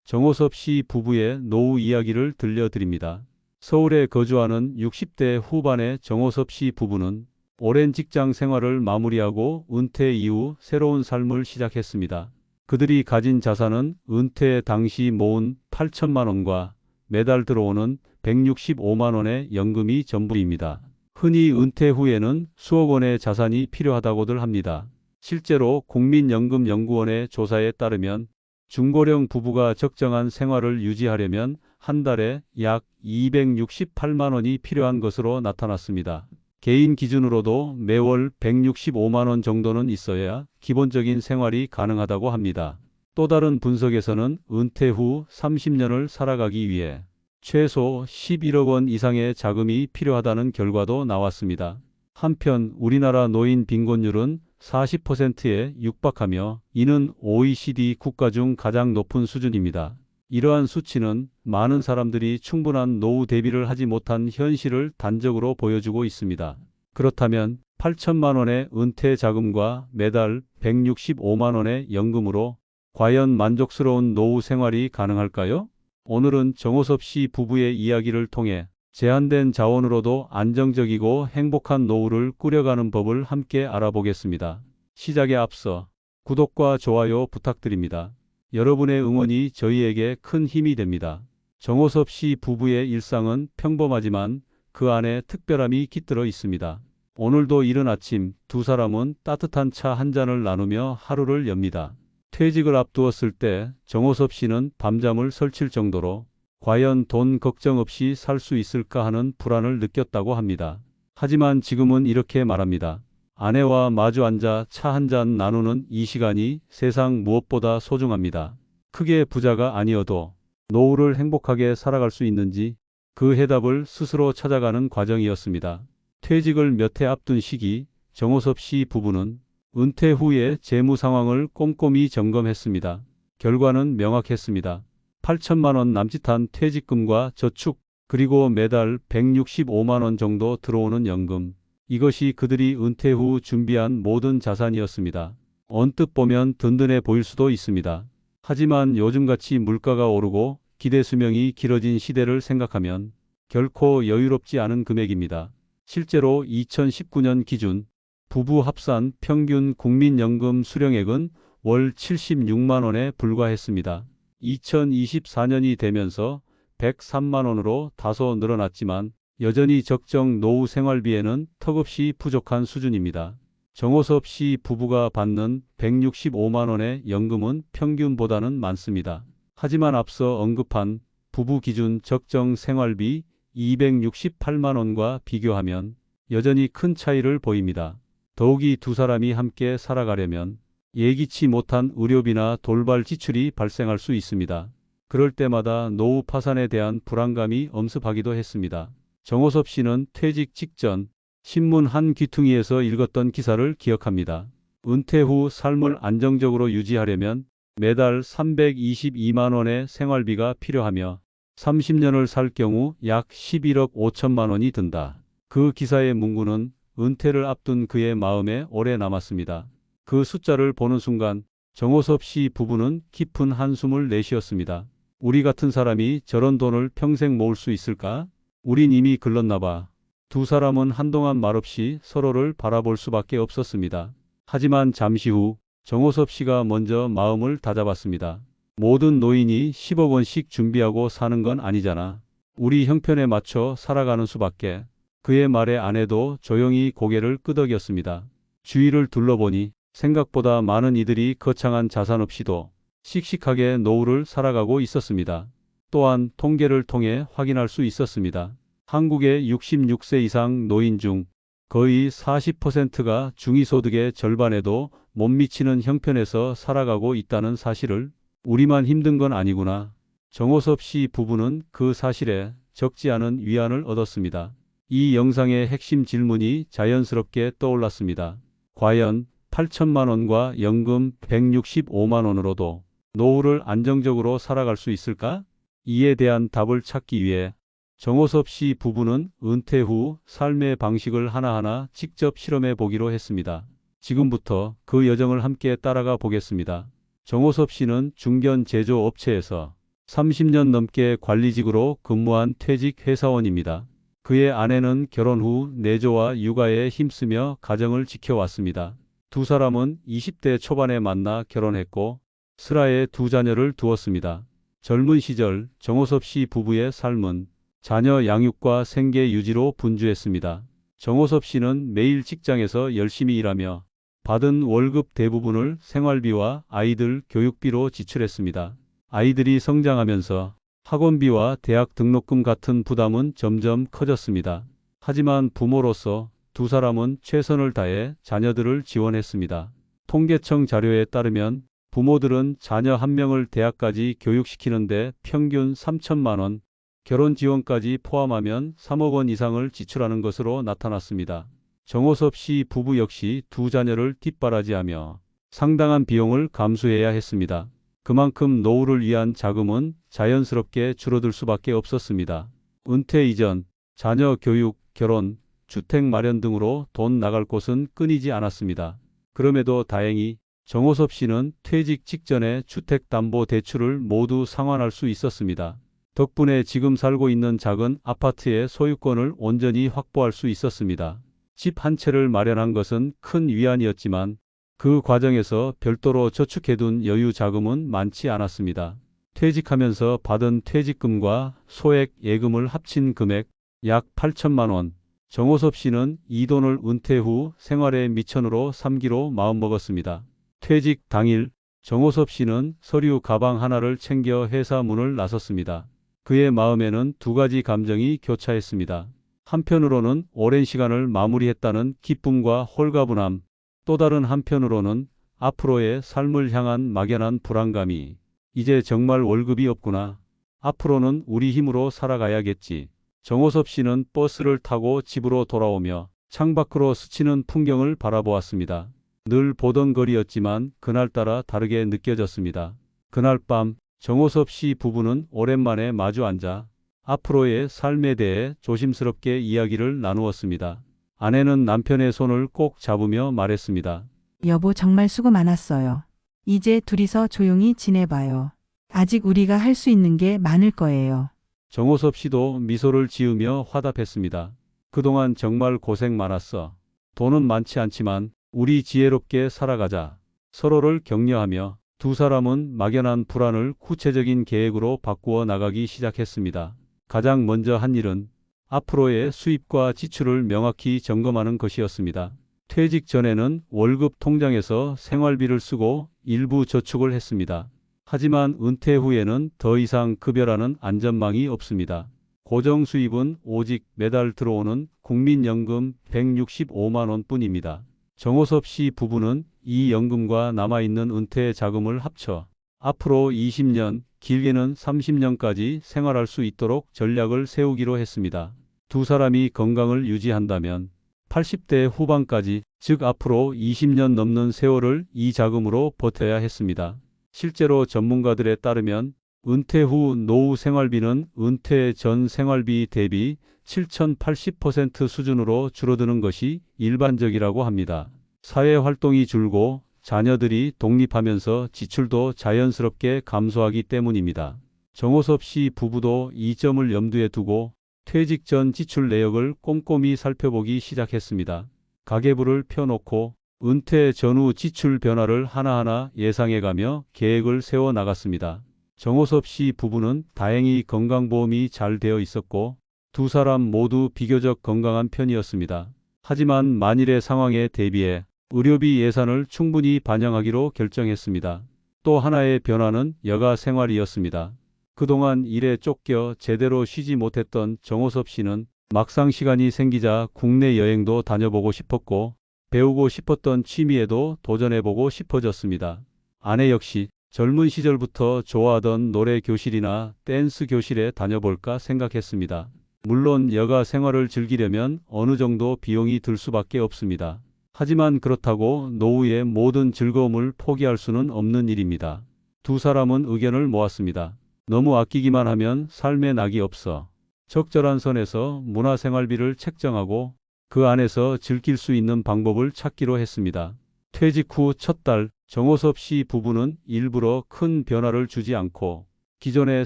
정호섭 씨 부부의 노후 이야기를 들려드립니다. 서울에 거주하는 60대 후반의 정호섭 씨 부부는 오랜 직장 생활을 마무리하고 은퇴 이후 새로운 삶을 시작했습니다. 그들이 가진 자산은 은퇴 당시 모은 8천만 원과 매달 들어오는 165만 원의 연금이 전부입니다. 흔히 은퇴 후에는 수억 원의 자산이 필요하다고들 합니다. 실제로 국민연금연구원의 조사에 따르면 중고령 부부가 적정한 생활을 유지하려면 한 달에 약 268만 원이 필요한 것으로 나타났습니다. 개인 기준으로도 매월 165만 원 정도는 있어야 기본적인 생활이 가능하다고 합니다. 또 다른 분석에서는 은퇴 후 30년을 살아가기 위해 최소 11억 원 이상의 자금이 필요하다는 결과도 나왔습니다. 한편 우리나라 노인 빈곤율은 40%에 육박하며 이는 OECD 국가 중 가장 높은 수준입니다. 이러한 수치는 많은 사람들이 충분한 노후 대비를 하지 못한 현실을 단적으로 보여주고 있습니다. 그렇다면 8천만 원의 은퇴 자금과 매달 165만 원의 연금으로 과연 만족스러운 노후 생활이 가능할까요? 오늘은 정호섭 씨 부부의 이야기를 통해 제한된 자원으로도 안정적이고 행복한 노후를 꾸려가는 법을 함께 알아보겠습니다. 시작에 앞서 구독과 좋아요 부탁드립니다. 여러분의 응원이 저희에게 큰 힘이 됩니다. 정호섭 씨 부부의 일상은 평범하지만 그 안에 특별함이 깃들어 있습니다. 오늘도 이른 아침 두 사람은 따뜻한 차 한 잔을 나누며 하루를 엽니다. 퇴직을 앞두었을 때 정호섭 씨는 밤잠을 설칠 정도로 과연 돈 걱정 없이 살 수 있을까 하는 불안을 느꼈다고 합니다. 하지만 지금은 이렇게 말합니다. 아내와 마주 앉아 차 한 잔 나누는 이 시간이 세상 무엇보다 소중합니다. 크게 부자가 아니어도 노후를 행복하게 살아갈 수 있는지 그 해답을 스스로 찾아가는 과정이었습니다. 퇴직을 몇 해 앞둔 시기 정호섭 씨 부부는 은퇴 후의 재무 상황을 꼼꼼히 점검했습니다. 결과는 명확했습니다. 8천만 원 남짓한 퇴직금과 저축, 그리고 매달 165만 원 정도 들어오는 연금. 이것이 그들이 은퇴 후 준비한 모든 자산이었습니다. 언뜻 보면 든든해 보일 수도 있습니다. 하지만 요즘같이 물가가 오르고 기대 수명이 길어진 시대를 생각하면 결코 여유롭지 않은 금액입니다. 실제로 2019년 기준 부부 합산 평균 국민연금 수령액은 월 76만 원에 불과했습니다. 2024년이 되면서 103만 원으로 다소 늘어났지만 여전히 적정 노후 생활비에는 턱없이 부족한 수준입니다. 정호섭 씨 부부가 받는 165만 원의 연금은 평균보다는 많습니다. 하지만 앞서 언급한 부부 기준 적정 생활비 268만 원과 비교하면 여전히 큰 차이를 보입니다. 더욱이 두 사람이 함께 살아가려면 예기치 못한 의료비나 돌발 지출이 발생할 수 있습니다. 그럴 때마다 노후 파산에 대한 불안감이 엄습하기도 했습니다. 정호섭 씨는 퇴직 직전 신문 한 귀퉁이에서 읽었던 기사를 기억합니다. 은퇴 후 삶을 안정적으로 유지하려면 매달 322만 원의 생활비가 필요하며 30년을 살 경우 약 11억 5천만 원이 든다. 그 기사의 문구는 은퇴를 앞둔 그의 마음에 오래 남았습니다. 그 숫자를 보는 순간 정호섭 씨 부부는 깊은 한숨을 내쉬었습니다. 우리 같은 사람이 저런 돈을 평생 모을 수 있을까? 우린 이미 글렀나 봐. 두 사람은 한동안 말없이 서로를 바라볼 수밖에 없었습니다. 하지만 잠시 후 정호섭 씨가 먼저 마음을 다잡았습니다. 모든 노인이 10억 원씩 준비하고 사는 건 아니잖아. 우리 형편에 맞춰 살아가는 수밖에. 그의 말에 아내도 조용히 고개를 끄덕였습니다. 주위를 둘러보니 생각보다 많은 이들이 거창한 자산 없이도 씩씩하게 노후를 살아가고 있었습니다. 또한 통계를 통해 확인할 수 있었습니다. 한국의 66세 이상 노인 중 거의 40%가 중위소득의 절반에도 못 미치는 형편에서 살아가고 있다는 사실을 우리만 힘든 건 아니구나. 정호섭 씨 부부는 그 사실에 적지 않은 위안을 얻었습니다. 이 영상의 핵심 질문이 자연스럽게 떠올랐습니다. 과연 8천만 원과 연금 165만 원으로도 노후를 안정적으로 살아갈 수 있을까? 이에 대한 답을 찾기 위해 정호섭 씨 부부는 은퇴 후 삶의 방식을 하나하나 직접 실험해 보기로 했습니다. 지금부터 그 여정을 함께 따라가 보겠습니다. 정호섭 씨는 중견 제조업체에서 30년 넘게 관리직으로 근무한 퇴직 회사원입니다. 그의 아내는 결혼 후 내조와 육아에 힘쓰며 가정을 지켜왔습니다. 두 사람은 20대 초반에 만나 결혼했고 슬하에 두 자녀를 두었습니다. 젊은 시절 정호섭 씨 부부의 삶은 자녀 양육과 생계 유지로 분주했습니다. 정호섭 씨는 매일 직장에서 열심히 일하며 받은 월급 대부분을 생활비와 아이들 교육비로 지출했습니다. 아이들이 성장하면서 학원비와 대학 등록금 같은 부담은 점점 커졌습니다. 하지만 부모로서 두 사람은 최선을 다해 자녀들을 지원했습니다. 통계청 자료에 따르면 부모들은 자녀 한 명을 대학까지 교육시키는데 평균 3천만 원, 결혼 지원까지 포함하면 3억 원 이상을 지출하는 것으로 나타났습니다. 정호섭 씨 부부 역시 두 자녀를 뒷바라지하며 상당한 비용을 감수해야 했습니다. 그만큼 노후를 위한 자금은 자연스럽게 줄어들 수밖에 없었습니다. 은퇴 이전 자녀 교육, 결혼, 주택 마련 등으로 돈 나갈 곳은 끊이지 않았습니다. 그럼에도 다행히 정호섭 씨는 퇴직 직전에 주택담보대출을 모두 상환할 수 있었습니다. 덕분에 지금 살고 있는 작은 아파트의 소유권을 온전히 확보할 수 있었습니다. 집 한 채를 마련한 것은 큰 위안이었지만 그 과정에서 별도로 저축해둔 여유 자금은 많지 않았습니다. 퇴직하면서 받은 퇴직금과 소액 예금을 합친 금액 약 8천만 원. 정호섭 씨는 이 돈을 은퇴 후 생활의 미천으로 삼기로 마음먹었습니다. 퇴직 당일 정호섭 씨는 서류 가방 하나를 챙겨 회사 문을 나섰습니다. 그의 마음에는 두 가지 감정이 교차했습니다. 한편으로는 오랜 시간을 마무리했다는 기쁨과 홀가분함, 또 다른 한편으로는 앞으로의 삶을 향한 막연한 불안감이 이제 정말 월급이 없구나. 앞으로는 우리 힘으로 살아가야겠지. 정호섭 씨는 버스를 타고 집으로 돌아오며 창밖으로 스치는 풍경을 바라보았습니다. 늘 보던 거리였지만 그날따라 다르게 느껴졌습니다. 그날 밤 정호섭 씨 부부는 오랜만에 마주 앉아 앞으로의 삶에 대해 조심스럽게 이야기를 나누었습니다. 아내는 남편의 손을 꼭 잡으며 말했습니다. 여보, 정말 수고 많았어요. 이제 둘이서 조용히 지내봐요. 아직 우리가 할 수 있는 게 많을 거예요. 정호섭 씨도 미소를 지으며 화답했습니다. 그동안 정말 고생 많았어. 돈은 많지 않지만 우리 지혜롭게 살아가자. 서로를 격려하며 두 사람은 막연한 불안을 구체적인 계획으로 바꾸어 나가기 시작했습니다. 가장 먼저 한 일은 앞으로의 수입과 지출을 명확히 점검하는 것이었습니다. 퇴직 전에는 월급 통장에서 생활비를 쓰고 일부 저축을 했습니다. 하지만 은퇴 후에는 더 이상 급여라는 안전망이 없습니다. 고정 수입은 오직 매달 들어오는 국민연금 165만 원뿐입니다. 정호섭 씨 부부는 이 연금과 남아있는 은퇴 자금을 합쳐 앞으로 20년, 길게는 30년까지 생활할 수 있도록 전략을 세우기로 했습니다. 두 사람이 건강을 유지한다면 80대 후반까지, 즉 앞으로 20년 넘는 세월을 이 자금으로 버텨야 했습니다. 실제로 전문가들에 따르면 은퇴 후 노후 생활비는 은퇴 전 생활비 대비 7,080% 수준으로 줄어드는 것이 일반적이라고 합니다. 사회 활동이 줄고 자녀들이 독립하면서 지출도 자연스럽게 감소하기 때문입니다. 정호섭 씨 부부도 이 점을 염두에 두고 퇴직 전 지출 내역을 꼼꼼히 살펴보기 시작했습니다. 가계부를 펴놓고 은퇴 전후 지출 변화를 하나하나 예상해가며 계획을 세워 나갔습니다. 정호섭 씨 부부는 다행히 건강보험이 잘 되어 있었고 두 사람 모두 비교적 건강한 편이었습니다. 하지만 만일의 상황에 대비해 의료비 예산을 충분히 반영하기로 결정했습니다. 또 하나의 변화는 여가 생활이었습니다. 그동안 일에 쫓겨 제대로 쉬지 못했던 정호섭 씨는 막상 시간이 생기자 국내 여행도 다녀보고 싶었고 배우고 싶었던 취미에도 도전해보고 싶어졌습니다. 아내 역시 젊은 시절부터 좋아하던 노래 교실이나 댄스 교실에 다녀볼까 생각했습니다. 물론 여가 생활을 즐기려면 어느 정도 비용이 들 수밖에 없습니다. 하지만 그렇다고 노후의 모든 즐거움을 포기할 수는 없는 일입니다. 두 사람은 의견을 모았습니다. 너무 아끼기만 하면 삶에 낙이 없어. 적절한 선에서 문화생활비를 책정하고 그 안에서 즐길 수 있는 방법을 찾기로 했습니다. 퇴직 후 첫 달, 정호섭 씨 부부는 일부러 큰 변화를 주지 않고 기존의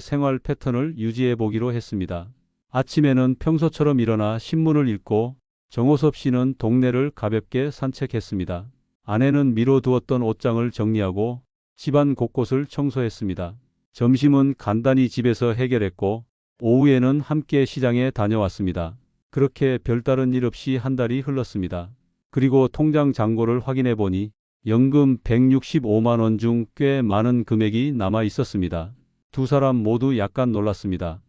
생활 패턴을 유지해 보기로 했습니다. 아침에는 평소처럼 일어나 신문을 읽고 정호섭 씨는 동네를 가볍게 산책했습니다. 아내는 미뤄두었던 옷장을 정리하고 집안 곳곳을 청소했습니다. 점심은 간단히 집에서 해결했고 오후에는 함께 시장에 다녀왔습니다. 그렇게 별다른 일 없이 한 달이 흘렀습니다. 그리고 통장 잔고를 확인해 보니 연금 165만 원 중 꽤 많은 금액이 남아 있었습니다. 두 사람 모두 약간 놀랐습니다.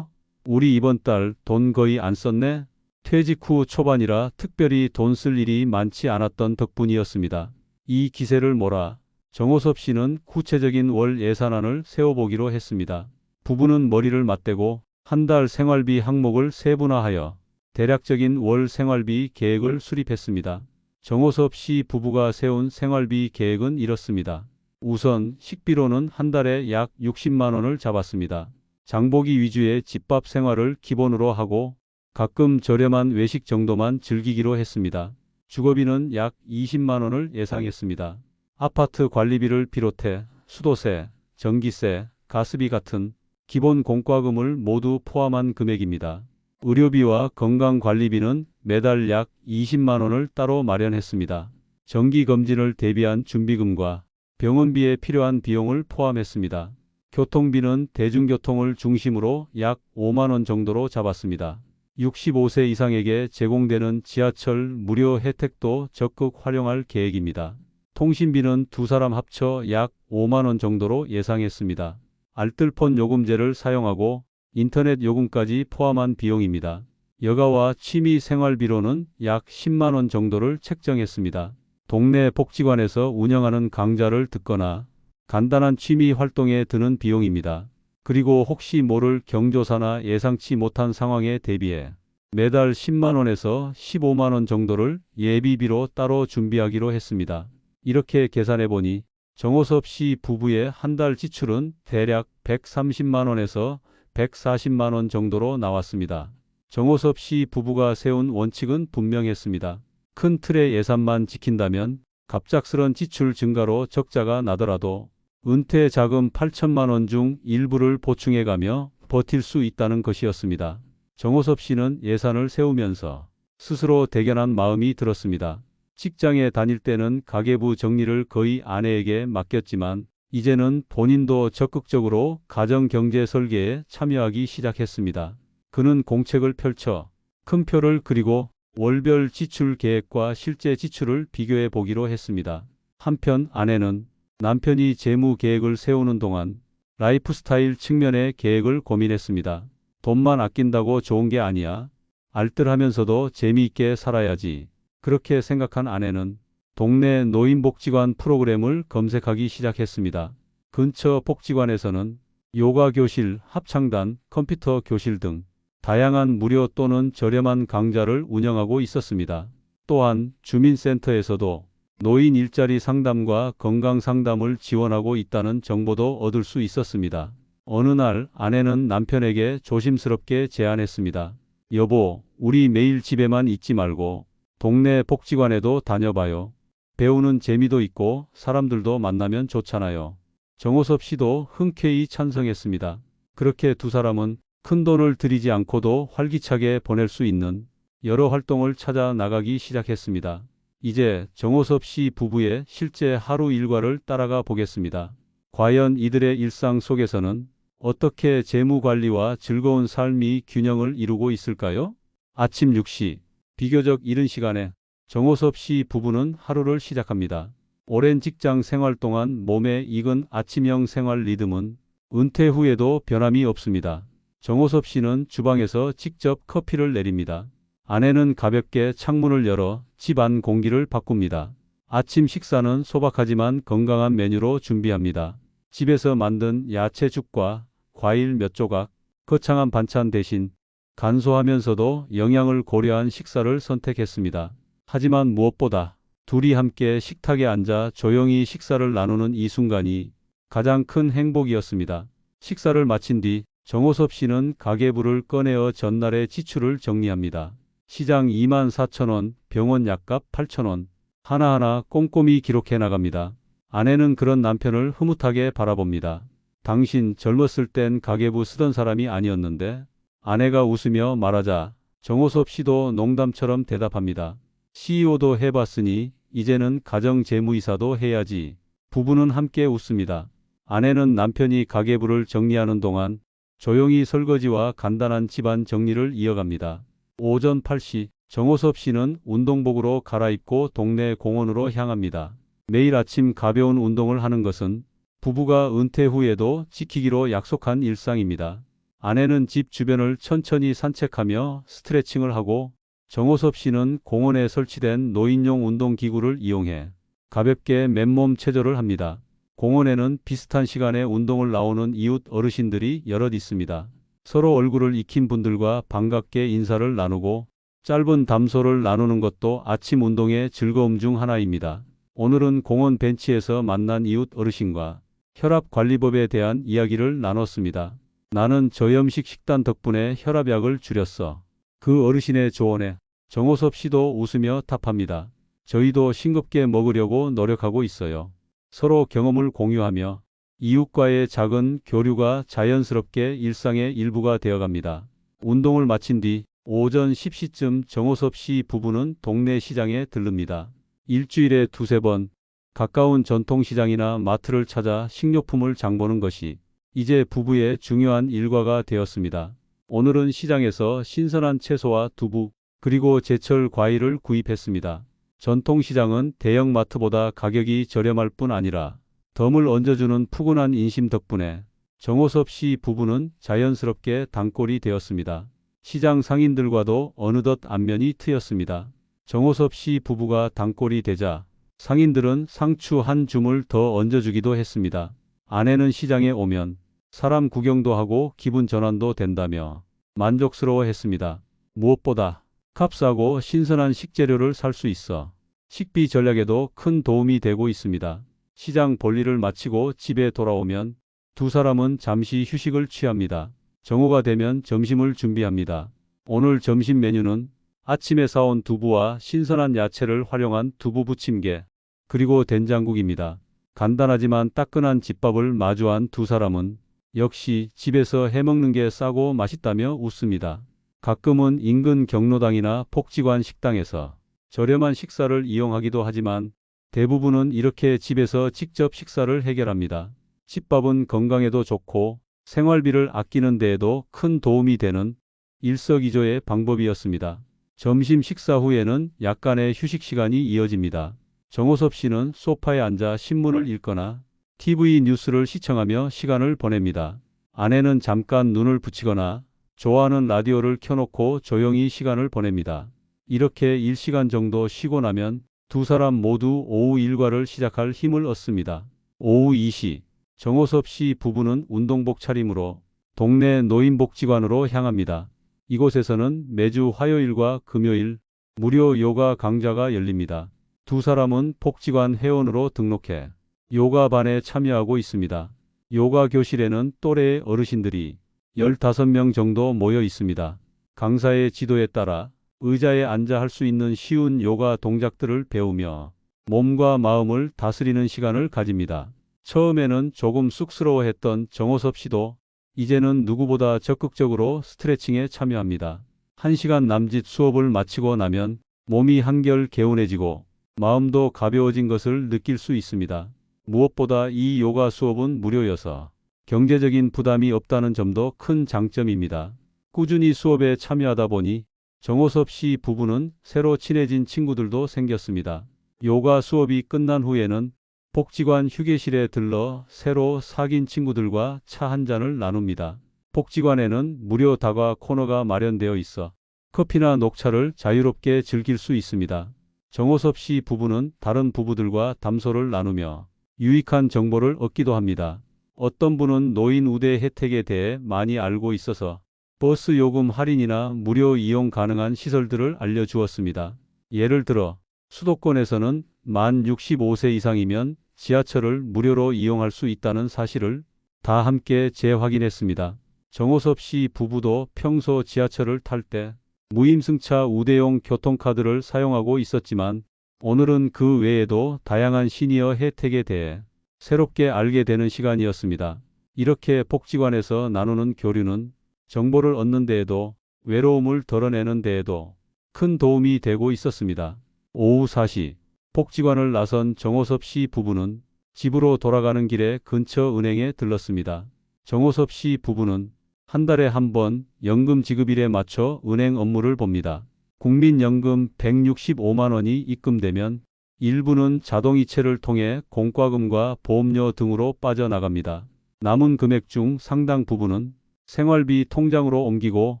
우리 이번 달 돈 거의 안 썼네? 퇴직 후 초반이라 특별히 돈 쓸 일이 많지 않았던 덕분이었습니다. 이 기세를 몰아 정호섭 씨는 구체적인 월 예산안을 세워보기로 했습니다. 부부는 머리를 맞대고 한 달 생활비 항목을 세분화하여 대략적인 월 생활비 계획을 수립했습니다. 정호섭 씨 부부가 세운 생활비 계획은 이렇습니다. 우선 식비로는 한 달에 약 60만 원을 잡았습니다. 장보기 위주의 집밥 생활을 기본으로 하고 가끔 저렴한 외식 정도만 즐기기로 했습니다. 주거비는 약 20만 원을 예상했습니다. 아파트 관리비를 비롯해 수도세, 전기세, 가스비 같은 기본 공과금을 모두 포함한 금액입니다. 의료비와 건강관리비는 매달 약 20만 원을 따로 마련했습니다. 정기검진을 대비한 준비금과 병원비에 필요한 비용을 포함했습니다. 교통비는 대중교통을 중심으로 약 5만 원 정도로 잡았습니다. 65세 이상에게 제공되는 지하철 무료 혜택도 적극 활용할 계획입니다. 통신비는 두 사람 합쳐 약 5만 원 정도로 예상했습니다. 알뜰폰 요금제를 사용하고 인터넷 요금까지 포함한 비용입니다. 여가와 취미 생활비로는 약 10만 원 정도를 책정했습니다. 동네 복지관에서 운영하는 강좌를 듣거나 간단한 취미 활동에 드는 비용입니다. 그리고 혹시 모를 경조사나 예상치 못한 상황에 대비해 매달 10만 원에서 15만 원 정도를 예비비로 따로 준비하기로 했습니다. 이렇게 계산해 보니 정호섭 씨 부부의 한 달 지출은 대략 130만 원에서 140만 원 정도로 나왔습니다. 정호섭 씨 부부가 세운 원칙은 분명했습니다. 큰 틀의 예산만 지킨다면 갑작스런 지출 증가로 적자가 나더라도 은퇴 자금 8천만 원 중 일부를 보충해가며 버틸 수 있다는 것이었습니다. 정호섭 씨는 예산을 세우면서 스스로 대견한 마음이 들었습니다. 직장에 다닐 때는 가계부 정리를 거의 아내에게 맡겼지만 이제는 본인도 적극적으로 가정경제 설계에 참여하기 시작했습니다. 그는 공책을 펼쳐 큰 표를 그리고 월별 지출 계획과 실제 지출을 비교해 보기로 했습니다. 한편 아내는 남편이 재무 계획을 세우는 동안 라이프 스타일 측면의 계획을 고민했습니다. 돈만 아낀다고 좋은 게 아니야. 알뜰하면서도 재미있게 살아야지. 그렇게 생각한 아내는 동네 노인복지관 프로그램을 검색하기 시작했습니다. 근처 복지관에서는 요가 교실, 합창단, 컴퓨터 교실 등 다양한 무료 또는 저렴한 강좌를 운영하고 있었습니다. 또한 주민센터에서도 노인 일자리 상담과 건강 상담을 지원하고 있다는 정보도 얻을 수 있었습니다. 어느 날 아내는 남편에게 조심스럽게 제안했습니다. 여보, 우리 매일 집에만 있지 말고 동네 복지관에도 다녀봐요. 배우는 재미도 있고 사람들도 만나면 좋잖아요. 정호섭 씨도 흔쾌히 찬성했습니다. 그렇게 두 사람은 큰 돈을 들이지 않고도 활기차게 보낼 수 있는 여러 활동을 찾아 나가기 시작했습니다. 이제 정호섭 씨 부부의 실제 하루 일과를 따라가 보겠습니다. 과연 이들의 일상 속에서는 어떻게 재무 관리와 즐거운 삶이 균형을 이루고 있을까요? 아침 6시, 비교적 이른 시간에 정호섭 씨 부부는 하루를 시작합니다. 오랜 직장 생활 동안 몸에 익은 아침형 생활 리듬은 은퇴 후에도 변함이 없습니다. 정호섭 씨는 주방에서 직접 커피를 내립니다. 아내는 가볍게 창문을 열어 집 안 공기를 바꿉니다. 아침 식사는 소박하지만 건강한 메뉴로 준비합니다. 집에서 만든 야채죽과 과일 몇 조각, 거창한 반찬 대신 간소하면서도 영양을 고려한 식사를 선택했습니다. 하지만 무엇보다 둘이 함께 식탁에 앉아 조용히 식사를 나누는 이 순간이 가장 큰 행복이었습니다. 식사를 마친 뒤 정호섭 씨는 가계부를 꺼내어 전날의 지출을 정리합니다. 시장 24,000원, 병원 약값 8,000원, 하나하나 꼼꼼히 기록해 나갑니다. 아내는 그런 남편을 흐뭇하게 바라봅니다. 당신 젊었을 땐 가계부 쓰던 사람이 아니었는데? 아내가 웃으며 말하자 정호섭 씨도 농담처럼 대답합니다. CEO도 해봤으니 이제는 가정재무이사도 해야지. 부부는 함께 웃습니다. 아내는 남편이 가계부를 정리하는 동안 조용히 설거지와 간단한 집안 정리를 이어갑니다. 오전 8시 정호섭 씨는 운동복으로 갈아입고 동네 공원으로 향합니다. 매일 아침 가벼운 운동을 하는 것은 부부가 은퇴 후에도 지키기로 약속한 일상입니다. 아내는 집 주변을 천천히 산책하며 스트레칭을 하고 정호섭 씨는 공원에 설치된 노인용 운동기구를 이용해 가볍게 맨몸 체조를 합니다. 공원에는 비슷한 시간에 운동을 나오는 이웃 어르신들이 여럿 있습니다. 서로 얼굴을 익힌 분들과 반갑게 인사를 나누고 짧은 담소를 나누는 것도 아침 운동의 즐거움 중 하나입니다. 오늘은 공원 벤치에서 만난 이웃 어르신과 혈압관리법에 대한 이야기를 나눴습니다. 나는 저염식 식단 덕분에 혈압약을 줄였어. 그 어르신의 조언에 정호섭 씨도 웃으며 답합니다. 저희도 싱겁게 먹으려고 노력하고 있어요. 서로 경험을 공유하며 이웃과의 작은 교류가 자연스럽게 일상의 일부가 되어갑니다. 운동을 마친 뒤 오전 10시쯤 정호섭 씨 부부는 동네 시장에 들릅니다. 일주일에 두세 번 가까운 전통시장이나 마트를 찾아 식료품을 장보는 것이 이제 부부의 중요한 일과가 되었습니다. 오늘은 시장에서 신선한 채소와 두부 그리고 제철 과일을 구입했습니다. 전통시장은 대형마트보다 가격이 저렴할 뿐 아니라 덤을 얹어주는 푸근한 인심 덕분에 정호섭 씨 부부는 자연스럽게 단골이 되었습니다. 시장 상인들과도 어느덧 안면이 트였습니다. 정호섭 씨 부부가 단골이 되자 상인들은 상추 한 줌을 더 얹어주기도 했습니다. 아내는 시장에 오면 사람 구경도 하고 기분 전환도 된다며 만족스러워했습니다. 무엇보다 값싸고 신선한 식재료를 살 수 있어 식비 전략에도 큰 도움이 되고 있습니다. 시장 볼일을 마치고 집에 돌아오면 두 사람은 잠시 휴식을 취합니다. 정오가 되면 점심을 준비합니다. 오늘 점심 메뉴는 아침에 사온 두부와 신선한 야채를 활용한 두부 부침개 그리고 된장국입니다. 간단하지만 따끈한 집밥을 마주한 두 사람은 역시 집에서 해먹는 게 싸고 맛있다며 웃습니다. 가끔은 인근 경로당이나 복지관 식당에서 저렴한 식사를 이용하기도 하지만 대부분은 이렇게 집에서 직접 식사를 해결합니다. 집밥은 건강에도 좋고 생활비를 아끼는 데에도 큰 도움이 되는 일석이조의 방법이었습니다. 점심 식사 후에는 약간의 휴식 시간이 이어집니다. 정호섭 씨는 소파에 앉아 신문을 읽거나 TV 뉴스를 시청하며 시간을 보냅니다. 아내는 잠깐 눈을 붙이거나 좋아하는 라디오를 켜놓고 조용히 시간을 보냅니다. 이렇게 1시간 정도 쉬고 나면 두 사람 모두 오후 일과를 시작할 힘을 얻습니다. 오후 2시 정호섭 씨 부부는 운동복 차림으로 동네 노인복지관으로 향합니다. 이곳에서는 매주 화요일과 금요일 무료 요가 강좌가 열립니다. 두 사람은 복지관 회원으로 등록해 요가반에 참여하고 있습니다. 요가 교실에는 또래의 어르신들이 15명 정도 모여 있습니다. 강사의 지도에 따라 의자에 앉아 할 수 있는 쉬운 요가 동작들을 배우며 몸과 마음을 다스리는 시간을 가집니다. 처음에는 조금 쑥스러워했던 정호섭 씨도 이제는 누구보다 적극적으로 스트레칭에 참여합니다. 1시간 남짓 수업을 마치고 나면 몸이 한결 개운해지고 마음도 가벼워진 것을 느낄 수 있습니다. 무엇보다 이 요가 수업은 무료여서 경제적인 부담이 없다는 점도 큰 장점입니다. 꾸준히 수업에 참여하다 보니 정호섭 씨 부부는 새로 친해진 친구들도 생겼습니다. 요가 수업이 끝난 후에는 복지관 휴게실에 들러 새로 사귄 친구들과 차 한 잔을 나눕니다. 복지관에는 무료 다과 코너가 마련되어 있어 커피나 녹차를 자유롭게 즐길 수 있습니다. 정호섭 씨 부부는 다른 부부들과 담소를 나누며 유익한 정보를 얻기도 합니다. 어떤 분은 노인 우대 혜택에 대해 많이 알고 있어서 버스 요금 할인이나 무료 이용 가능한 시설들을 알려주었습니다. 예를 들어 수도권에서는 만 65세 이상이면 지하철을 무료로 이용할 수 있다는 사실을 다 함께 재확인했습니다. 정호섭 씨 부부도 평소 지하철을 탈 때 무임승차 우대용 교통카드를 사용하고 있었지만 오늘은 그 외에도 다양한 시니어 혜택에 대해 새롭게 알게 되는 시간이었습니다. 이렇게 복지관에서 나누는 교류는 정보를 얻는 데에도 외로움을 덜어내는 데에도 큰 도움이 되고 있었습니다. 오후 4시 복지관을 나선 정호섭 씨 부부는 집으로 돌아가는 길에 근처 은행에 들렀습니다. 정호섭 씨 부부는 한 달에 한 번 연금 지급일에 맞춰 은행 업무를 봅니다. 국민연금 165만 원이 입금되면 일부는 자동이체를 통해 공과금과 보험료 등으로 빠져나갑니다. 남은 금액 중 상당 부분은 생활비 통장으로 옮기고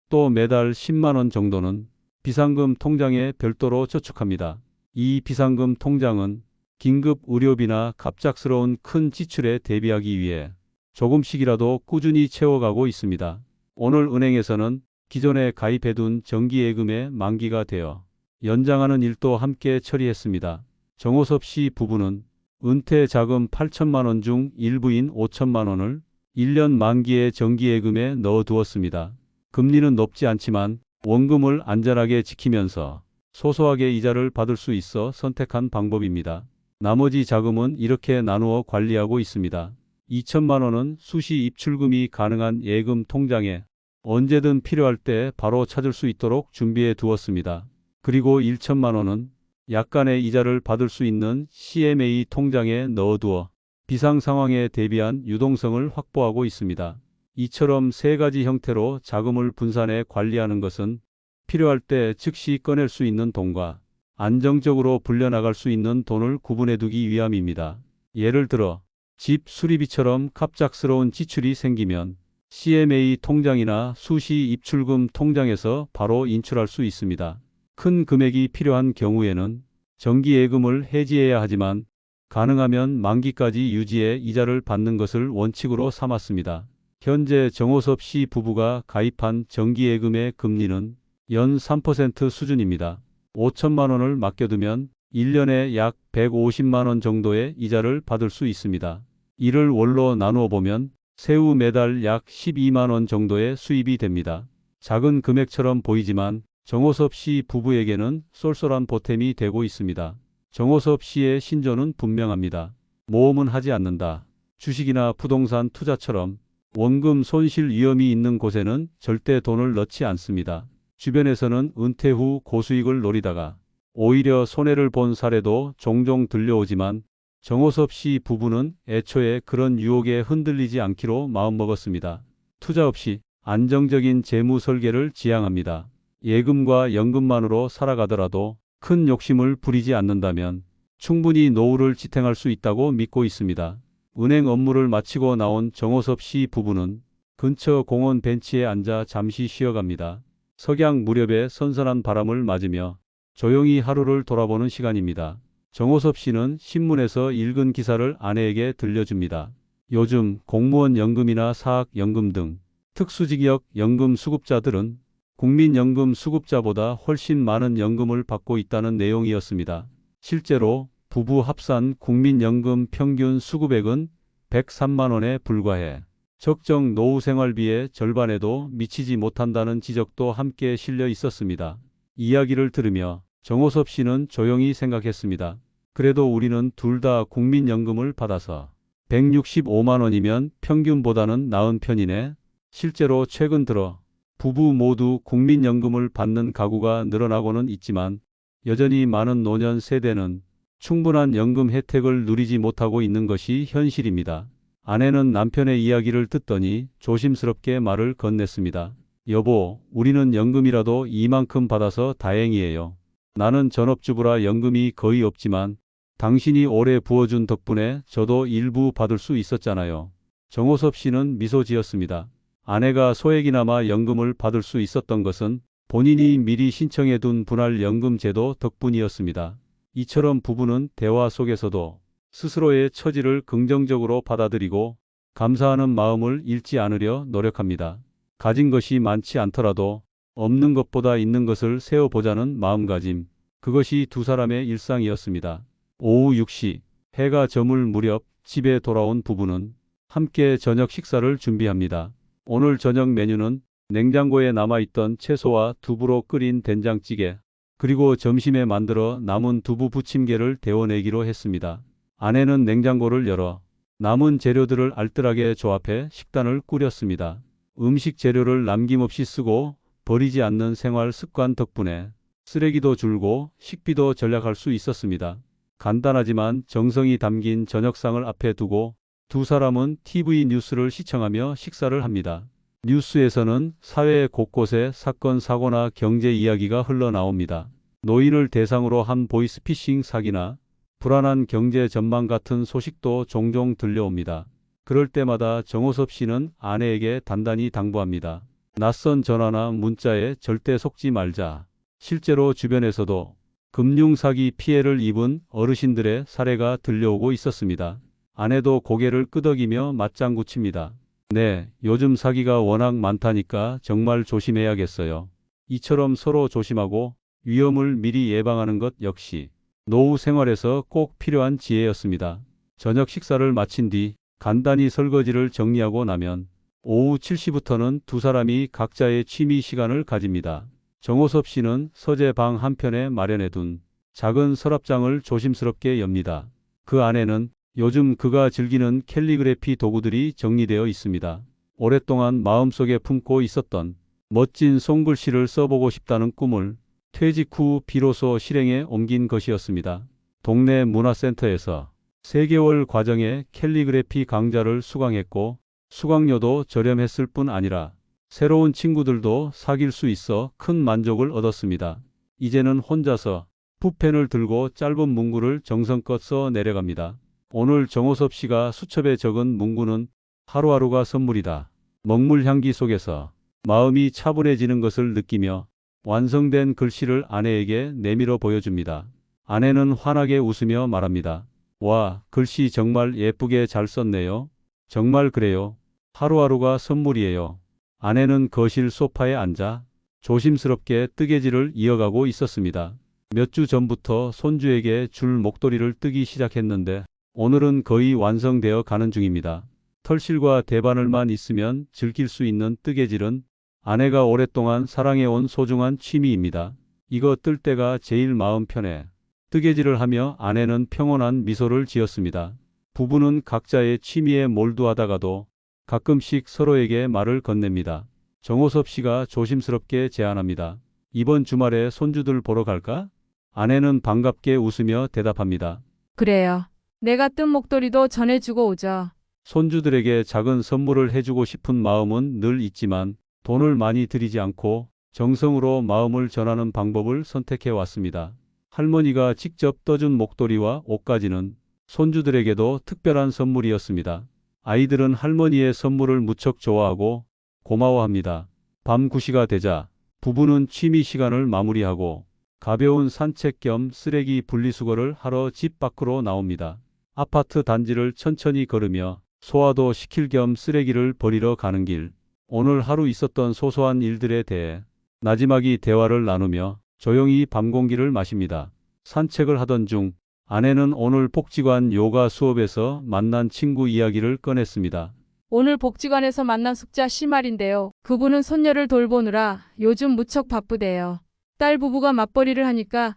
또 매달 10만 원 정도는 비상금 통장에 별도로 저축합니다. 이 비상금 통장은 긴급 의료비나 갑작스러운 큰 지출에 대비하기 위해 조금씩이라도 꾸준히 채워가고 있습니다. 오늘 은행에서는 기존에 가입해둔 정기예금의 만기가 되어 연장하는 일도 함께 처리했습니다. 정호섭 씨 부부는 은퇴 자금 8천만 원 중 일부인 5천만 원을 1년 만기의 정기예금에 넣어두었습니다. 금리는 높지 않지만 원금을 안전하게 지키면서 소소하게 이자를 받을 수 있어 선택한 방법입니다. 나머지 자금은 이렇게 나누어 관리하고 있습니다. 2천만 원은 수시 입출금이 가능한 예금 통장에 언제든 필요할 때 바로 찾을 수 있도록 준비해 두었습니다. 그리고 1천만 원은 약간의 이자를 받을 수 있는 CMA 통장에 넣어두어 비상 상황에 대비한 유동성을 확보하고 있습니다. 이처럼 세 가지 형태로 자금을 분산해 관리하는 것은 필요할 때 즉시 꺼낼 수 있는 돈과 안정적으로 불려나갈 수 있는 돈을 구분해 두기 위함입니다. 예를 들어 집 수리비처럼 갑작스러운 지출이 생기면 CMA 통장이나 수시 입출금 통장에서 바로 인출할 수 있습니다. 큰 금액이 필요한 경우에는 정기예금을 해지해야 하지만 가능하면 만기까지 유지해 이자를 받는 것을 원칙으로 삼았습니다. 현재 정호섭 씨 부부가 가입한 정기예금의 금리는 연 3% 수준입니다. 5천만 원을 맡겨두면 1년에 약 150만 원 정도의 이자를 받을 수 있습니다. 이를 월로 나누어 보면 세후 매달 약 12만 원 정도의 수입이 됩니다. 작은 금액처럼 보이지만 정호섭 씨 부부에게는 쏠쏠한 보탬이 되고 있습니다. 정호섭 씨의 신조는 분명합니다. 모험은 하지 않는다. 주식이나 부동산 투자처럼 원금 손실 위험이 있는 곳에는 절대 돈을 넣지 않습니다. 주변에서는 은퇴 후 고수익을 노리다가 오히려 손해를 본 사례도 종종 들려오지만 정호섭 씨 부부는 애초에 그런 유혹에 흔들리지 않기로 마음먹었습니다. 투자 없이 안정적인 재무 설계를 지향합니다. 예금과 연금만으로 살아가더라도 큰 욕심을 부리지 않는다면 충분히 노후를 지탱할 수 있다고 믿고 있습니다. 은행 업무를 마치고 나온 정호섭 씨 부부는 근처 공원 벤치에 앉아 잠시 쉬어갑니다. 석양 무렵에 선선한 바람을 맞으며 조용히 하루를 돌아보는 시간입니다. 정호섭 씨는 신문에서 읽은 기사를 아내에게 들려줍니다. 요즘 공무원 연금이나 사학연금 등 특수직역 연금 수급자들은 국민연금 수급자보다 훨씬 많은 연금을 받고 있다는 내용이었습니다. 실제로 부부 합산 국민연금 평균 수급액은 103만 원에 불과해 적정 노후 생활비의 절반에도 미치지 못한다는 지적도 함께 실려 있었습니다. 이야기를 들으며 정호섭 씨는 조용히 생각했습니다. 그래도 우리는 둘 다 국민연금을 받아서 165만 원이면 평균보다는 나은 편이네. 실제로 최근 들어 부부 모두 국민연금을 받는 가구가 늘어나고는 있지만 여전히 많은 노년 세대는 충분한 연금 혜택을 누리지 못하고 있는 것이 현실입니다. 아내는 남편의 이야기를 듣더니 조심스럽게 말을 건넸습니다. 여보, 우리는 연금이라도 이만큼 받아서 다행이에요. 나는 전업주부라 연금이 거의 없지만 당신이 오래 부어준 덕분에 저도 일부 받을 수 있었잖아요. 정호섭 씨는 미소 지었습니다. 아내가 소액이나마 연금을 받을 수 있었던 것은 본인이 미리 신청해둔 분할연금 제도 덕분이었습니다. 이처럼 부부는 대화 속에서도 스스로의 처지를 긍정적으로 받아들이고 감사하는 마음을 잃지 않으려 노력합니다. 가진 것이 많지 않더라도 없는 것보다 있는 것을 세워보자는 마음가짐, 그것이 두 사람의 일상이었습니다. 오후 6시 해가 저물 무렵 집에 돌아온 부부는 함께 저녁 식사를 준비합니다. 오늘 저녁 메뉴는 냉장고에 남아있던 채소와 두부로 끓인 된장찌개, 그리고 점심에 만들어 남은 두부 부침개를 데워내기로 했습니다. 아내는 냉장고를 열어 남은 재료들을 알뜰하게 조합해 식단을 꾸렸습니다. 음식 재료를 남김없이 쓰고 버리지 않는 생활 습관 덕분에 쓰레기도 줄고 식비도 절약할 수 있었습니다. 간단하지만 정성이 담긴 저녁상을 앞에 두고 두 사람은 TV 뉴스를 시청하며 식사를 합니다. 뉴스에서는 사회 곳곳에 사건, 사고나 경제 이야기가 흘러나옵니다. 노인을 대상으로 한 보이스피싱 사기나 불안한 경제 전망 같은 소식도 종종 들려옵니다. 그럴 때마다 정호섭 씨는 아내에게 단단히 당부합니다. 낯선 전화나 문자에 절대 속지 말자. 실제로 주변에서도 금융사기 피해를 입은 어르신들의 사례가 들려오고 있었습니다. 아내도 고개를 끄덕이며 맞장구 칩니다. 네, 요즘 사기가 워낙 많다니까 정말 조심해야겠어요. 이처럼 서로 조심하고 위험을 미리 예방하는 것 역시 노후 생활에서 꼭 필요한 지혜였습니다. 저녁 식사를 마친 뒤 간단히 설거지를 정리하고 나면 오후 7시부터는 두 사람이 각자의 취미 시간을 가집니다. 정호섭 씨는 서재 방 한편에 마련해둔 작은 서랍장을 조심스럽게 엽니다. 그 안에는 요즘 그가 즐기는 캘리그래피 도구들이 정리되어 있습니다. 오랫동안 마음속에 품고 있었던 멋진 손글씨를 써보고 싶다는 꿈을 퇴직 후 비로소 실행에 옮긴 것이었습니다. 동네 문화센터에서 3개월 과정의 캘리그래피 강좌를 수강했고 수강료도 저렴했을 뿐 아니라 새로운 친구들도 사귈 수 있어 큰 만족을 얻었습니다. 이제는 혼자서 붓펜을 들고 짧은 문구를 정성껏 써 내려갑니다. 오늘 정호섭 씨가 수첩에 적은 문구는 하루하루가 선물이다. 먹물 향기 속에서 마음이 차분해지는 것을 느끼며 완성된 글씨를 아내에게 내밀어 보여줍니다. 아내는 환하게 웃으며 말합니다. 와, 글씨 정말 예쁘게 잘 썼네요. 정말 그래요. 하루하루가 선물이에요. 아내는 거실 소파에 앉아 조심스럽게 뜨개질을 이어가고 있었습니다. 몇 주 전부터 손주에게 줄 목도리를 뜨기 시작했는데 오늘은 거의 완성되어 가는 중입니다. 털실과 대바늘만 있으면 즐길 수 있는 뜨개질은 아내가 오랫동안 사랑해온 소중한 취미입니다. 이거 뜰 때가 제일 마음 편해. 뜨개질을 하며 아내는 평온한 미소를 지었습니다. 부부는 각자의 취미에 몰두하다가도 가끔씩 서로에게 말을 건넵니다. 정호섭 씨가 조심스럽게 제안합니다. 이번 주말에 손주들 보러 갈까? 아내는 반갑게 웃으며 대답합니다. 그래요. 내가 뜬 목도리도 전해주고 오죠. 손주들에게 작은 선물을 해주고 싶은 마음은 늘 있지만 돈을 많이 들이지 않고 정성으로 마음을 전하는 방법을 선택해 왔습니다. 할머니가 직접 떠준 목도리와 옷까지는 손주들에게도 특별한 선물이었습니다. 아이들은 할머니의 선물을 무척 좋아하고 고마워합니다. 밤 9시가 되자 부부는 취미 시간을 마무리하고 가벼운 산책 겸 쓰레기 분리수거를 하러 집 밖으로 나옵니다. 아파트 단지를 천천히 걸으며 소화도 시킬 겸 쓰레기를 버리러 가는 길. 오늘 하루 있었던 소소한 일들에 대해 나지막이 대화를 나누며 조용히 밤 공기를 마십니다. 산책을 하던 중 아내는 오늘 복지관 요가 수업에서 만난 친구 이야기를 꺼냈습니다. 오늘 복지관에서 만난 숙자 씨 말인데요. 그분은 손녀를 돌보느라 요즘 무척 바쁘대요. 딸 부부가 맞벌이를 하니까